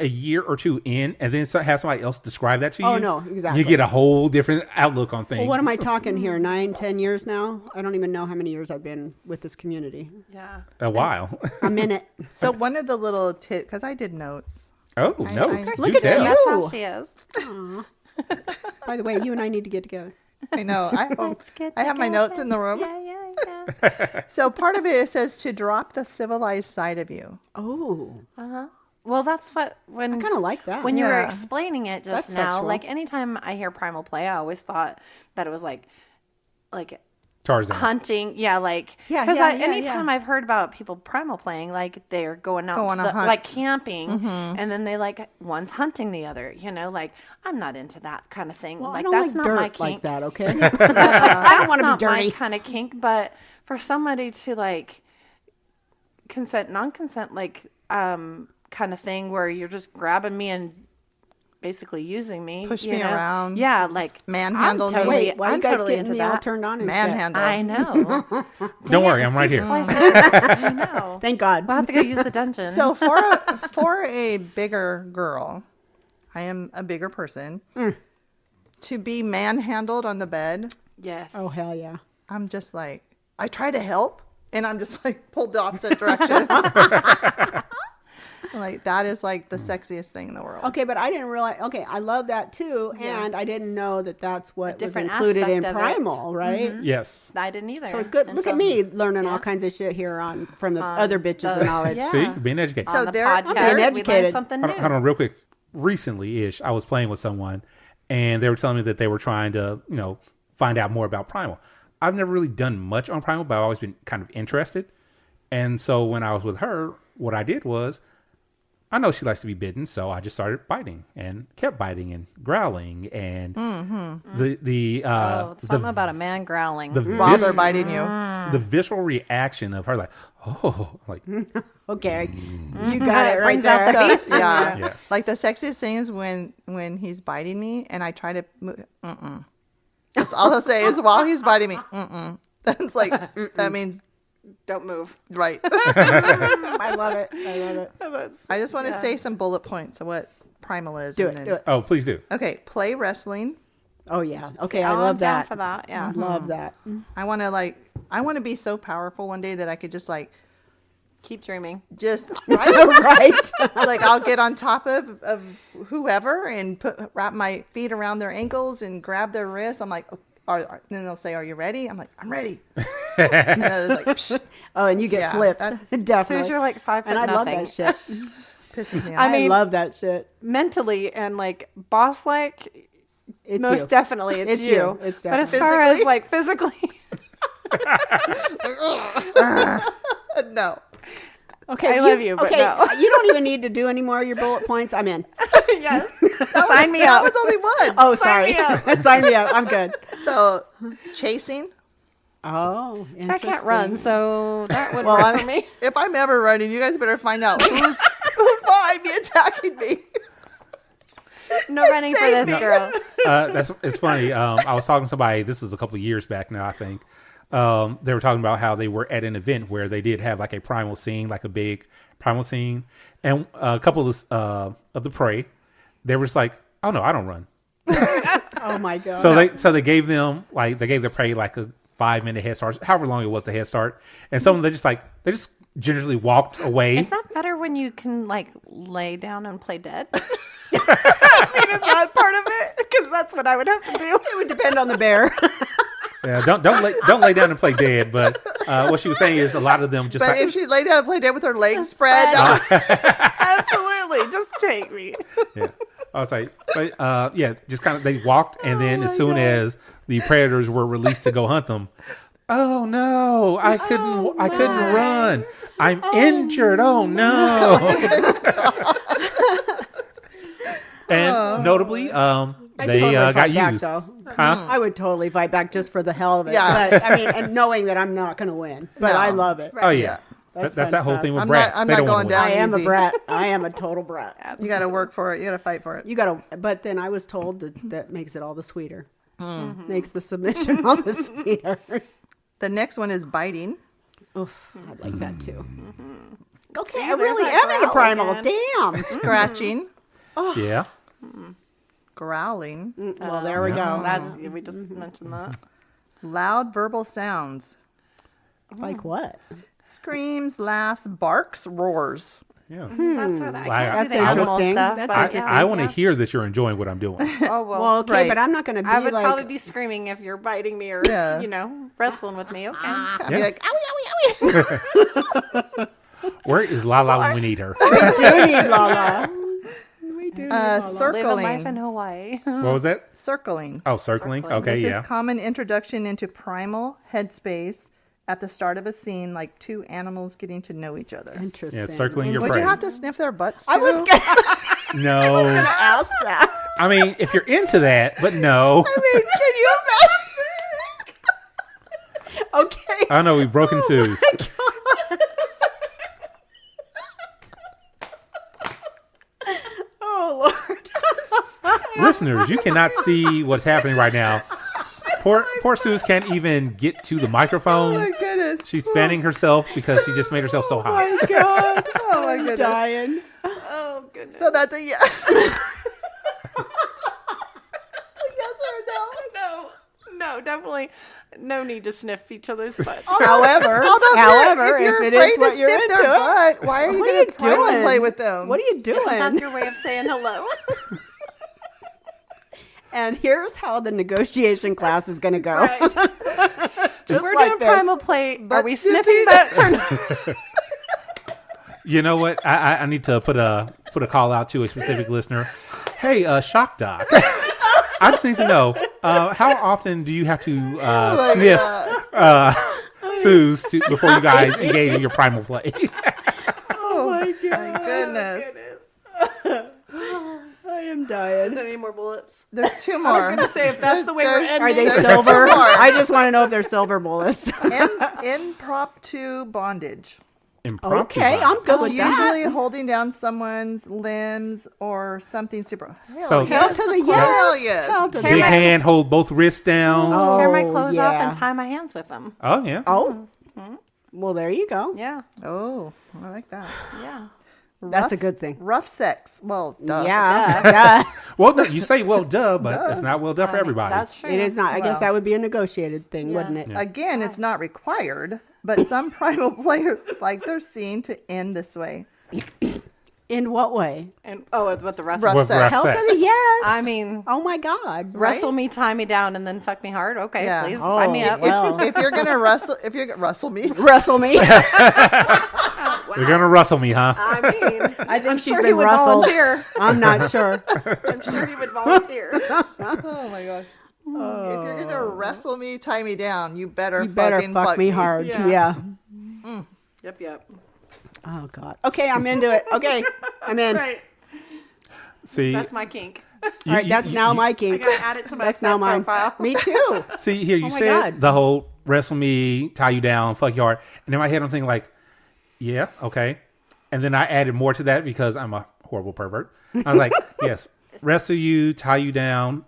a year or two in, and then have somebody else describe that to you. Oh, no, exactly. You get a whole different outlook on things. Well, what am I talking here? 9, 10 years now? I don't even know how many years I've been with this community. Yeah. A while. A minute. So one of the little tips, because I did notes. Oh no! Look at tell. you. That's how she is. By the way, you and I need to get together. I know. I have my notes in the room. Yeah. So part of it says to drop the civilized side of you. Oh, Well, that's what when I kind of like that. when you were Yeah. explaining it just That's now. sexual. Like anytime I hear primal play, I always thought that it was like Tarzan. hunting. Yeah, like Yeah, because yeah, anytime yeah. I've heard about people primal playing, like they're going out Go on to a the, hunt. like camping, and then they like one's hunting the other. You know, like I'm not into that kind of thing. well, like I don't that's like not dirt my kink. like that, okay? I don't wanna be not my dirty. kind of kink, but for somebody to like consent, non-consent, like kind of thing where you're just grabbing me and basically using me, Push you me know? around. Yeah, like Manhandle I'm me. totally, Wait, why are I'm you guys totally getting into me all that. turned on and shit? Manhandle. I know. Don't worry, I'm right here. I know. Thank God. We'll have to go use the dungeon. So for a bigger girl, I am a bigger person. To be manhandled on the bed, yes. Oh, hell yeah. I'm just like, I try to help, and I'm just like pulled the opposite direction. Like that is like the sexiest thing in the world. Okay, but I didn't realize. Okay, I love that too, and I didn't know that that's what was different included in aspect of it. Primal, right? Yes. I didn't either. So good. Look until- at me learning all kinds of shit here from the other bitches and knowledge. yeah. See, being educated. So On the there- podcast, I'm being we learned educated. something new. Hold on, real quick. Recently-ish, I was playing with someone, and they were telling me that they were trying to, find out more about Primal. I've never really done much on Primal, but I've always been kind of interested. And so when I was with her, what I did was, I know she likes to be bitten, so I just started biting and kept biting and growling and Something about a man growling. While they're biting you. the visceral reaction of her, like, oh, like, Okay, you got it right brings out there. the beast. Yeah. Yes. Like the sexiest thing is when he's biting me and I try to move. That's all I'll say is while he's biting me. That's like that means Don't move. right. I love it. I love it. I just want to say some bullet points of what Primal is. Do and it. then- Do it. oh, please do. Okay, play wrestling, Oh yeah. Okay, See, I I'm love down that. for that. Yeah. Love that. I want to be so powerful one day that I could just Keep dreaming. just Right. like I'll get on top of whoever and wrap my feet around their ankles and grab their wrists. I'm like, and then they'll say, "Are you ready?" I'm like, "I'm ready." And then it's like, psh, Oh, and you get Yeah, flipped. that- Definitely. So you're like 5 foot and I love nothing. that shit. pisses me off. I mean, love that shit. mentally and like boss like, It's most you. definitely it's It's you. you. It's but as definitely- far as like physically, No. Okay, I love you, but okay, no. you don't even need to do any more of your bullet points. I'm in. yes, sign me That up. was only one. Oh, Sign sorry. me up. Sign me up. I'm good. So chasing. Oh, So I can't run, interesting. so that would Well, work I'm- for me. If I'm ever running, you guys better find out who's behind me attacking me. No running for this girl. It's funny. I was talking to somebody. This was a couple of years back now, I think. They were talking about how they were at an event where they did have like a primal scene, like a big primal scene, and a couple of the prey. They were just like, "Oh no, I don't run." Oh my god. So they gave them the prey like a 5-minute head start, however long it was the head start, and some of them they just gingerly walked away. Is that better when you can like lay down and play dead? I mean, is that part of it? Because that's what I would have to do. It would depend on the bear. Yeah, don't lay down and play dead. But what she was saying is a lot of them just. But like, if she laid down and played dead with her legs spread, Absolutely, just take me. yeah, I was like, but just kind of they walked, and then as soon as the predators were released to go hunt them, oh no, I couldn't run. I'm injured. Oh no. And notably, they totally got fight back, used. though. Huh? I would totally fight back just for the hell of it. Yeah. But, I mean, and knowing that I'm not going to win. But No. I love it. Oh yeah, That's that's fun that whole stuff. thing with I'm brats. not- I'm They not don't wanna going win. down. I am a Easy. brat. I am a total brat. you got to work for it. You got to fight for it. You got to, but then I was told that makes it all the sweeter. Makes the submission all the sweeter. The next one is biting. Oof, I'd like that too. Okay, See, I there's really that am in a growl primal. again. Damn. Scratching, Yeah. growling, Well, there we go. That's we just mentioned that. loud verbal sounds, Like what? screams, laughs, barks, roars. Yeah. That's where that Like, comes That's to the animal interesting. stuff. That's but interesting. I want to yeah. hear that you're enjoying what I'm doing. Oh well. Well, okay, Right. but I'm not going to be I would like. probably be screaming if you're biting me or Yeah. wrestling with me. Okay. I'd Yeah. be like, owie, owie, owie. Where is Lala when we need her? we do need Lala. We do need Lala. Live a life in Circling. Hawaii. What was that? Circling. Oh, circling. Circling. Okay, This yeah. is common introduction into primal headspace at the start of a scene, like two animals getting to know each other. Interesting. Yeah, circling your Would prey. you have to sniff their butts too? I was going to No, ask that. I mean if you're into that, but no. I mean, can you imagine? Okay. I know we've broken twos. Oh, Lord. Listeners, you cannot see what's happening right now. Poor Suze can't even get to the Oh microphone. my goodness. She's fanning herself because she just made herself so Oh, hot. my God. Oh my goodness. Dying. Oh goodness. So that's a yes. Yes or no? No, definitely no need to sniff each other's butts. However, Although if you're it afraid is what to you're sniff into, their butt, why are you What are going you to primal doing? play with them? what are you Isn't that doing? your way of saying hello? And here's how the negotiation class is going to go. Right. Just We're like doing this. primal play. Are Butt we sniffing? sniffing butts or not? You know what? I need to put a call out to a specific listener. Hey, Shock Doc. I just need to know how often do you have to sniff Suze before you guys engage in your primal play? Oh, my God. My goodness. I am dying. Is there any more bullets? There's two I was more. going to say if that's the way we're There's- ending. Are they There's silver? two more. I just want to know if they're silver bullets. Impromptu bondage. Impromptu Okay, bondage. I'm good with Usually that. holding down someone's limbs or something super. Hell So- Hell yes. to the Hell yes. yes. Hell to the Big my- hand, hold both wrists down. Oh. Tear my clothes off yeah. and tie my hands with them. Oh yeah. Oh, well, there you go. Yeah, Oh, I like that. yeah. That's a good thing. Rough sex. Well, duh. Yeah. Well, no, you say well, duh, but it's not well, duh for everybody. That's true. It is not. I guess Well. that would be a negotiated thing, wouldn't it? Again, it's not required, but some primal players like their scene to end this way. In what way? And with the rough. Rough With sex. rough Hell sex. to the yes. I mean, Oh my God. wrestle me, tie me down, and then fuck me hard. Okay, Yeah. please Oh, sign me up. well. If you're gonna wrestle me. Wrestle me. You're gonna rustle me, huh? I mean, I think she's sure he been would rustled. volunteer. I'm not sure. I'm sure he would volunteer. Oh my gosh. If you're gonna wrestle me, tie me down, you better You better fucking fuck me hard. Yeah. Yep. Oh God. Okay, I'm into it. Okay, I'm in. Right. See, That's my kink. All right, that's now my I kink. gotta add it to my That's now mine. profile. Me too. See here, you Oh my said God. the whole wrestle me, tie you down, fuck you hard, and in my head I'm thinking like, yeah, okay, and then I added more to that because I'm a horrible pervert. I was like, yes, wrestle you, tie you down,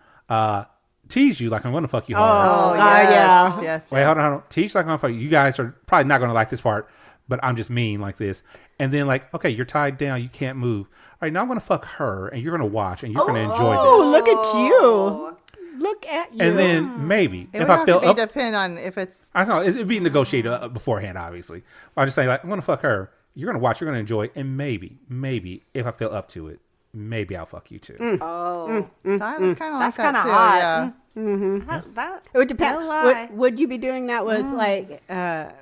tease you like I'm going to fuck you hard. Oh, God, yeah. Yes. Wait, hold on. Teach like I'm gonna fuck you. You guys are probably not going to like this part, but I'm just mean like this. And then like, okay, you're tied down, you can't move. All right, now I'm going to fuck her, and you're going to watch, and you're going to enjoy Oh, this. look at you. Look at you. And then maybe It if would I have feel to be up, depend on if it's I don't know, it'd be negotiated beforehand, obviously. I just say like, I'm going to fuck her. You're going to watch, you're going to enjoy, and maybe if I feel up to it, maybe I'll fuck you too. Oh, I kind of like that's that kind of too. hot. Yeah. That it would depend. No lie. Would you be doing that with like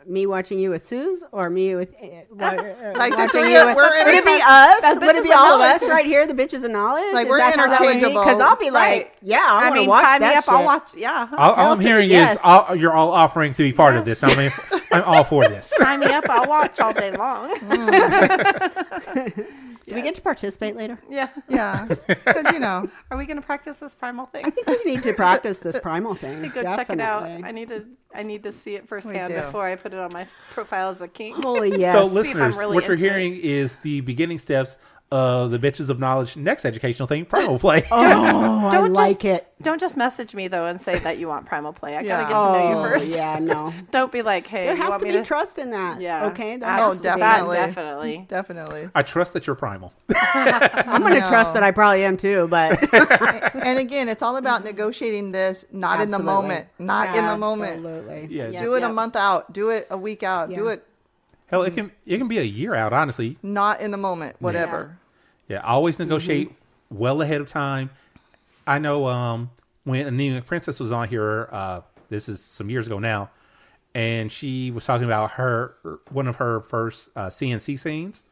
me watching you with Suze or me with Like the watching three you of- with? we're Would it be inter- us? That's Would it bitches be of all of knowledge. us right here, the bitches of knowledge? Like, Is we're that how that would be? interchangeable. Because I'll be like, Right. yeah, I want to mean, watch tie that me up. shit. I'll watch. Yeah. All Hell I'm to the hearing yes. is you're all offering to be part of this. I mean, I'm all for this. Tie me up. I'll watch all day long. Do we get to participate later? Yeah. Yeah. Because, you know, Are we gonna practice this primal thing? I think we need to practice this primal thing. Go check it out. Definitely. I need to see it firsthand do. before I put it on my profile as a kink. Holy yes. So, See if I'm listeners, really what you're into it. hearing is the beginning steps of the Bitches of Knowledge next educational thing, Primal Play. Oh, I Don't like just- it. Don't just message me though and say that you want primal play. I Yeah. gotta get to know you Oh, first. yeah, no. Don't be like, hey, There you has want to me be trust in that. Yeah. Okay. There Oh, has to be. definitely. Definitely. definitely. I trust that you're primal. I'm going to No. trust that I probably am too, but And again, it's all about negotiating this, not in the Absolutely. moment. Not in the moment. Absolutely. Yeah. Yeah. Do it a month out. Do it a week out. Do Yeah. it Hell, it can be a year out, honestly. not in the moment. Whatever. Yeah, always negotiate well ahead of time. I know when Anemic Princess was on here, this is some years ago now, and she was talking about one of her first CNC scenes.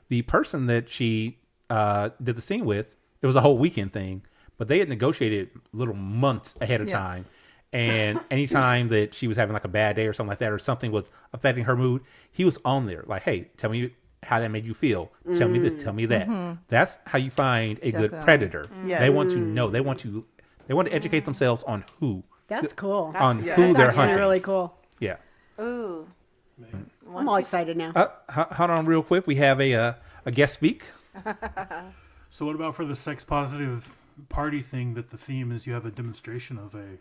The person that she did the scene with, it was a whole weekend thing, but they had negotiated little months ahead of Yeah. time. And anytime that she was having like a bad day or something like that, or something was affecting her mood, he was on there like, hey, tell me how that made you feel. Tell me this, tell me that. That's how you find a good Definitely. predator. Yes. They want to know. They want to educate themselves on who. That's cool. On yeah. who That's they're actually hunting. really cool. Yeah. Ooh. I'm all excited now. Hold on real quick. We have a guest speak. So what about for the sex positive party thing that the theme is you have a demonstration of a...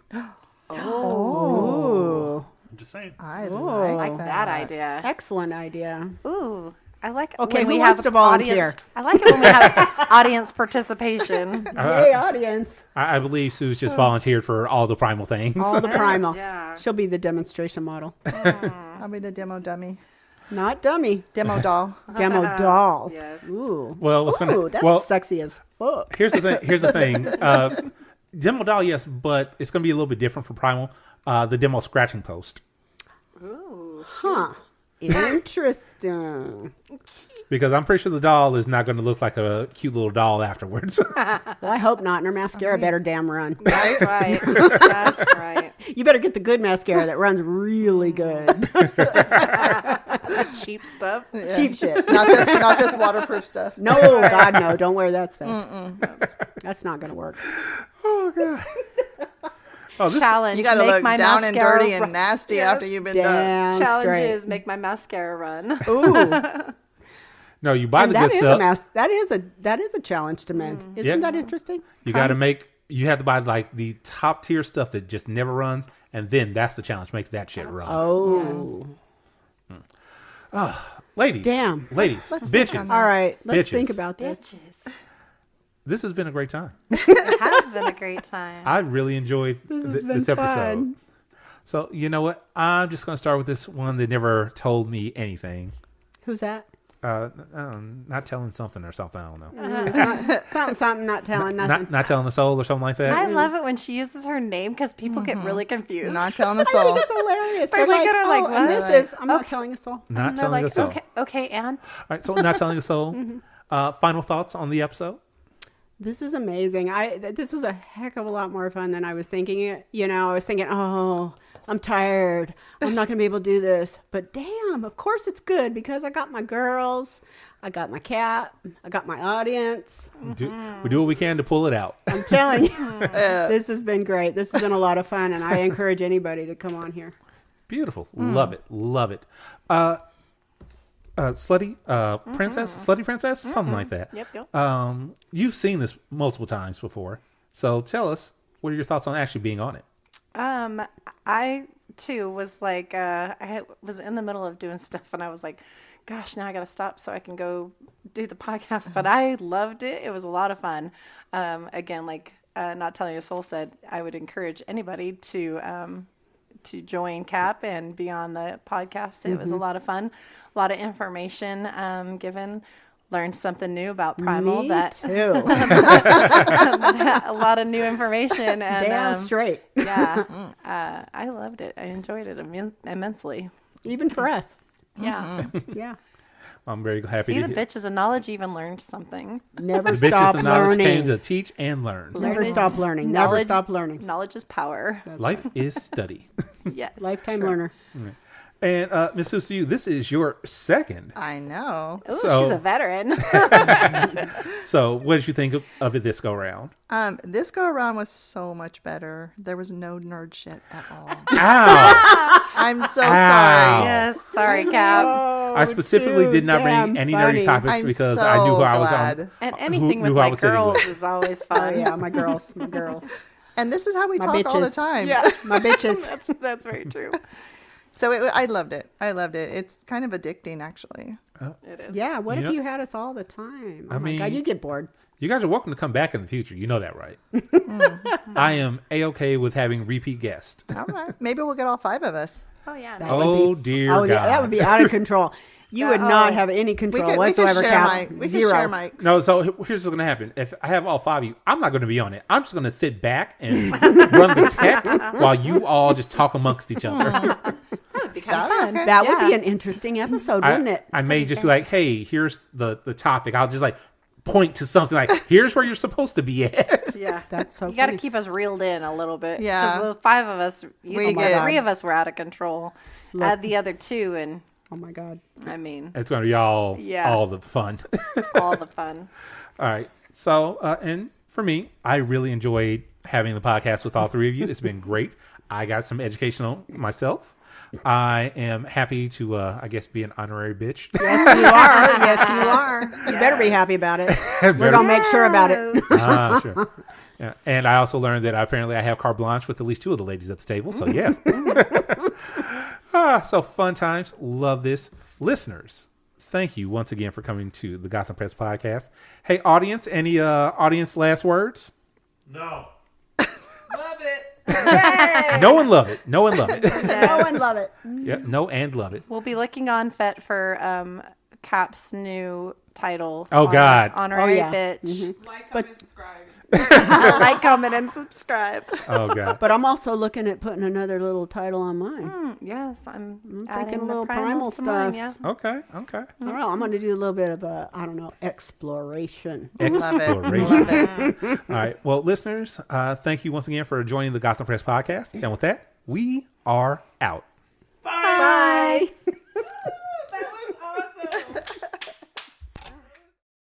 Ooh. I'm just saying. I I like like that idea. Excellent idea. Ooh. I like Okay, when who we wants have to volunteer? audience. I like it when we have audience participation. Yay, audience. I believe Sue's just volunteered for all the primal things. All the primal. Yeah. She'll be the demonstration model. I'll be the demo dummy. Not dummy. Demo doll. Demo doll. Yes. Ooh. Well, what's Ooh, gonna that's well sexy as fuck. here's the thing. Here's the thing. Demo doll, yes, but it's gonna be a little bit different for primal. The demo scratching post. Huh. Interesting. Because I'm pretty sure the doll is not going to look like a cute little doll afterwards. Well, I hope not. And her mascara better damn run. That's right. That's right. You better get the good mascara that runs really good. Cheap stuff. Cheap shit. Not this waterproof stuff. No, God, no. Don't wear that stuff. That's not going to work. Challenge. You got to make look my down and mascara dirty and run. nasty Yes. after you've been done. Damn Challenge straight. is make my mascara run. Ooh. No, you buy And the that good is stuff. that is a challenge to men. Isn't Yeah. that interesting? You got to you have to buy like the top tier stuff that just never runs. And then that's the challenge. Make that shit run. Oh. ladies. Damn. Ladies. Let's think Bitches. on All right, let's Bitches. think about this. Bitches. This has been a great time. It has been a great time. I really enjoyed This has been this episode. fun. So, you know what? I'm just going to start with this one that never told me anything. Who's that? Not telling something or something. I don't know. Something, not telling nothing. Not telling the soul or something like that. I love it when she uses her name because people get really confused. Not telling us I all. think it's hilarious. They're They're like, like, are like, oh, and what? this is, I'm not telling a soul. Not And they're telling like, the soul. okay, and All right, so not telling the soul. Final thoughts on the episode? This is amazing. This was a heck of a lot more fun than I was thinking it. You know, I was thinking, oh, I'm tired. I'm not going to be able to do this. But damn, of course it's good because I got my girls, I got my cat, I got my audience. We do what we can to pull it out. I'm telling you, this has been great. This has been a lot of fun, and I encourage anybody to come on here. Beautiful. Love it. Love it. Slutty princess, something like that. Yep. You've seen this multiple times before. So tell us, what are your thoughts on actually being on it? I too was like, I was in the middle of doing stuff and I was like, gosh, now I got to stop so I can go do the podcast. But I loved it. It was a lot of fun. Again, like Not Telling a Soul said, I would encourage anybody to join CAP and be on the podcast. It was a lot of fun, a lot of information given. Learned something new about Primal. Me that too. a lot of new information. And, Damn straight. Yeah, I loved it. I enjoyed it immensely. Even for us. Yeah. Yeah. I'm very happy See, to the hear. bitches of knowledge even learned something. Never The stop bitches and knowledge came learning. to teach and learn. Never stop learning. Never Knowledge- stop learning. Knowledge is power. Life is study. Yes. Lifetime learner. And Miss Susu, this is your second. I know. Ooh, So- she's a veteran. So what did you think of it this go round? This go around was so much better. There was no nerd shit at all. Ow! I'm so Ow. sorry. Yes. Sorry, Cap. I specifically did not bring damn any funny. nerdy topics I'm because so I knew who I was glad. on. And who anything with knew I my was sitting with. girls is always Oh fun. yeah, my girls. My girls. And this is how we My talk all the bitches. time. Yeah. My bitches. That's very true. So I loved it. I loved it. It's kind of addicting, actually. It is. Yeah, what Yep. if you had us all the time? Oh I my God, mean- you get bored. You guys are welcome to come back in the future. You know that, right? I am A-okay with having repeat guests. All right. Maybe we'll get all 5 of us. Oh, yeah. That would Oh, be- dear Oh, yeah, God. that would be out of control. You would not have any We control could whatsoever, share Cap. we Zero. could share mics. No, so here's what's going to happen. If I have all 5 of you, I'm not going to be on it. I'm just going to sit back and run the tech while you all just talk amongst each other. That would be kind of fun. That would be Yeah. an interesting episode, wouldn't it? I may just be like, hey, here's the topic. I'll just like point to something like, here's where you're supposed to be at. Yeah. That's so You got to funny. keep us reeled in a little bit. Yeah. Because the 5 of us, We get- 3 of us were out of control. Add the other 2, and Oh my God. I mean, It's going to be all the fun. all the fun. All right. So, and for me, I really enjoyed having the podcast with all 3 of you. It's been great. I got some educational myself. I am happy to, I guess, be an honorary bitch. Yes, you are. Yes, you are. You better be happy about it. We're going to make sure about it. Sure. Yeah. And I also learned that apparently I have carte blanche with at least 2 of the ladies at the table. So, yeah. So fun times. Love this. Listeners, thank you once again for coming to the Gotham Press podcast. Hey, audience, any audience last words? No. Love it. No one love it. No one love it. No one love it. Yeah, no and love it. We'll be looking on FET for Cap's new title. Oh, God. Honorary Oh, yeah. bitch. Like, comment, subscribe. Like, comment, and subscribe. Oh, God. But I'm also looking at putting another little title on mine. Yes, I'm thinking adding a little the Primal to mine, stuff. yeah. Okay. Okay. All right, I'm going to do a little bit of exploration. Love it. Exploration. Love it. All right. Well, listeners, thank you once again for joining the Gotham Press podcast. And with that, we are out.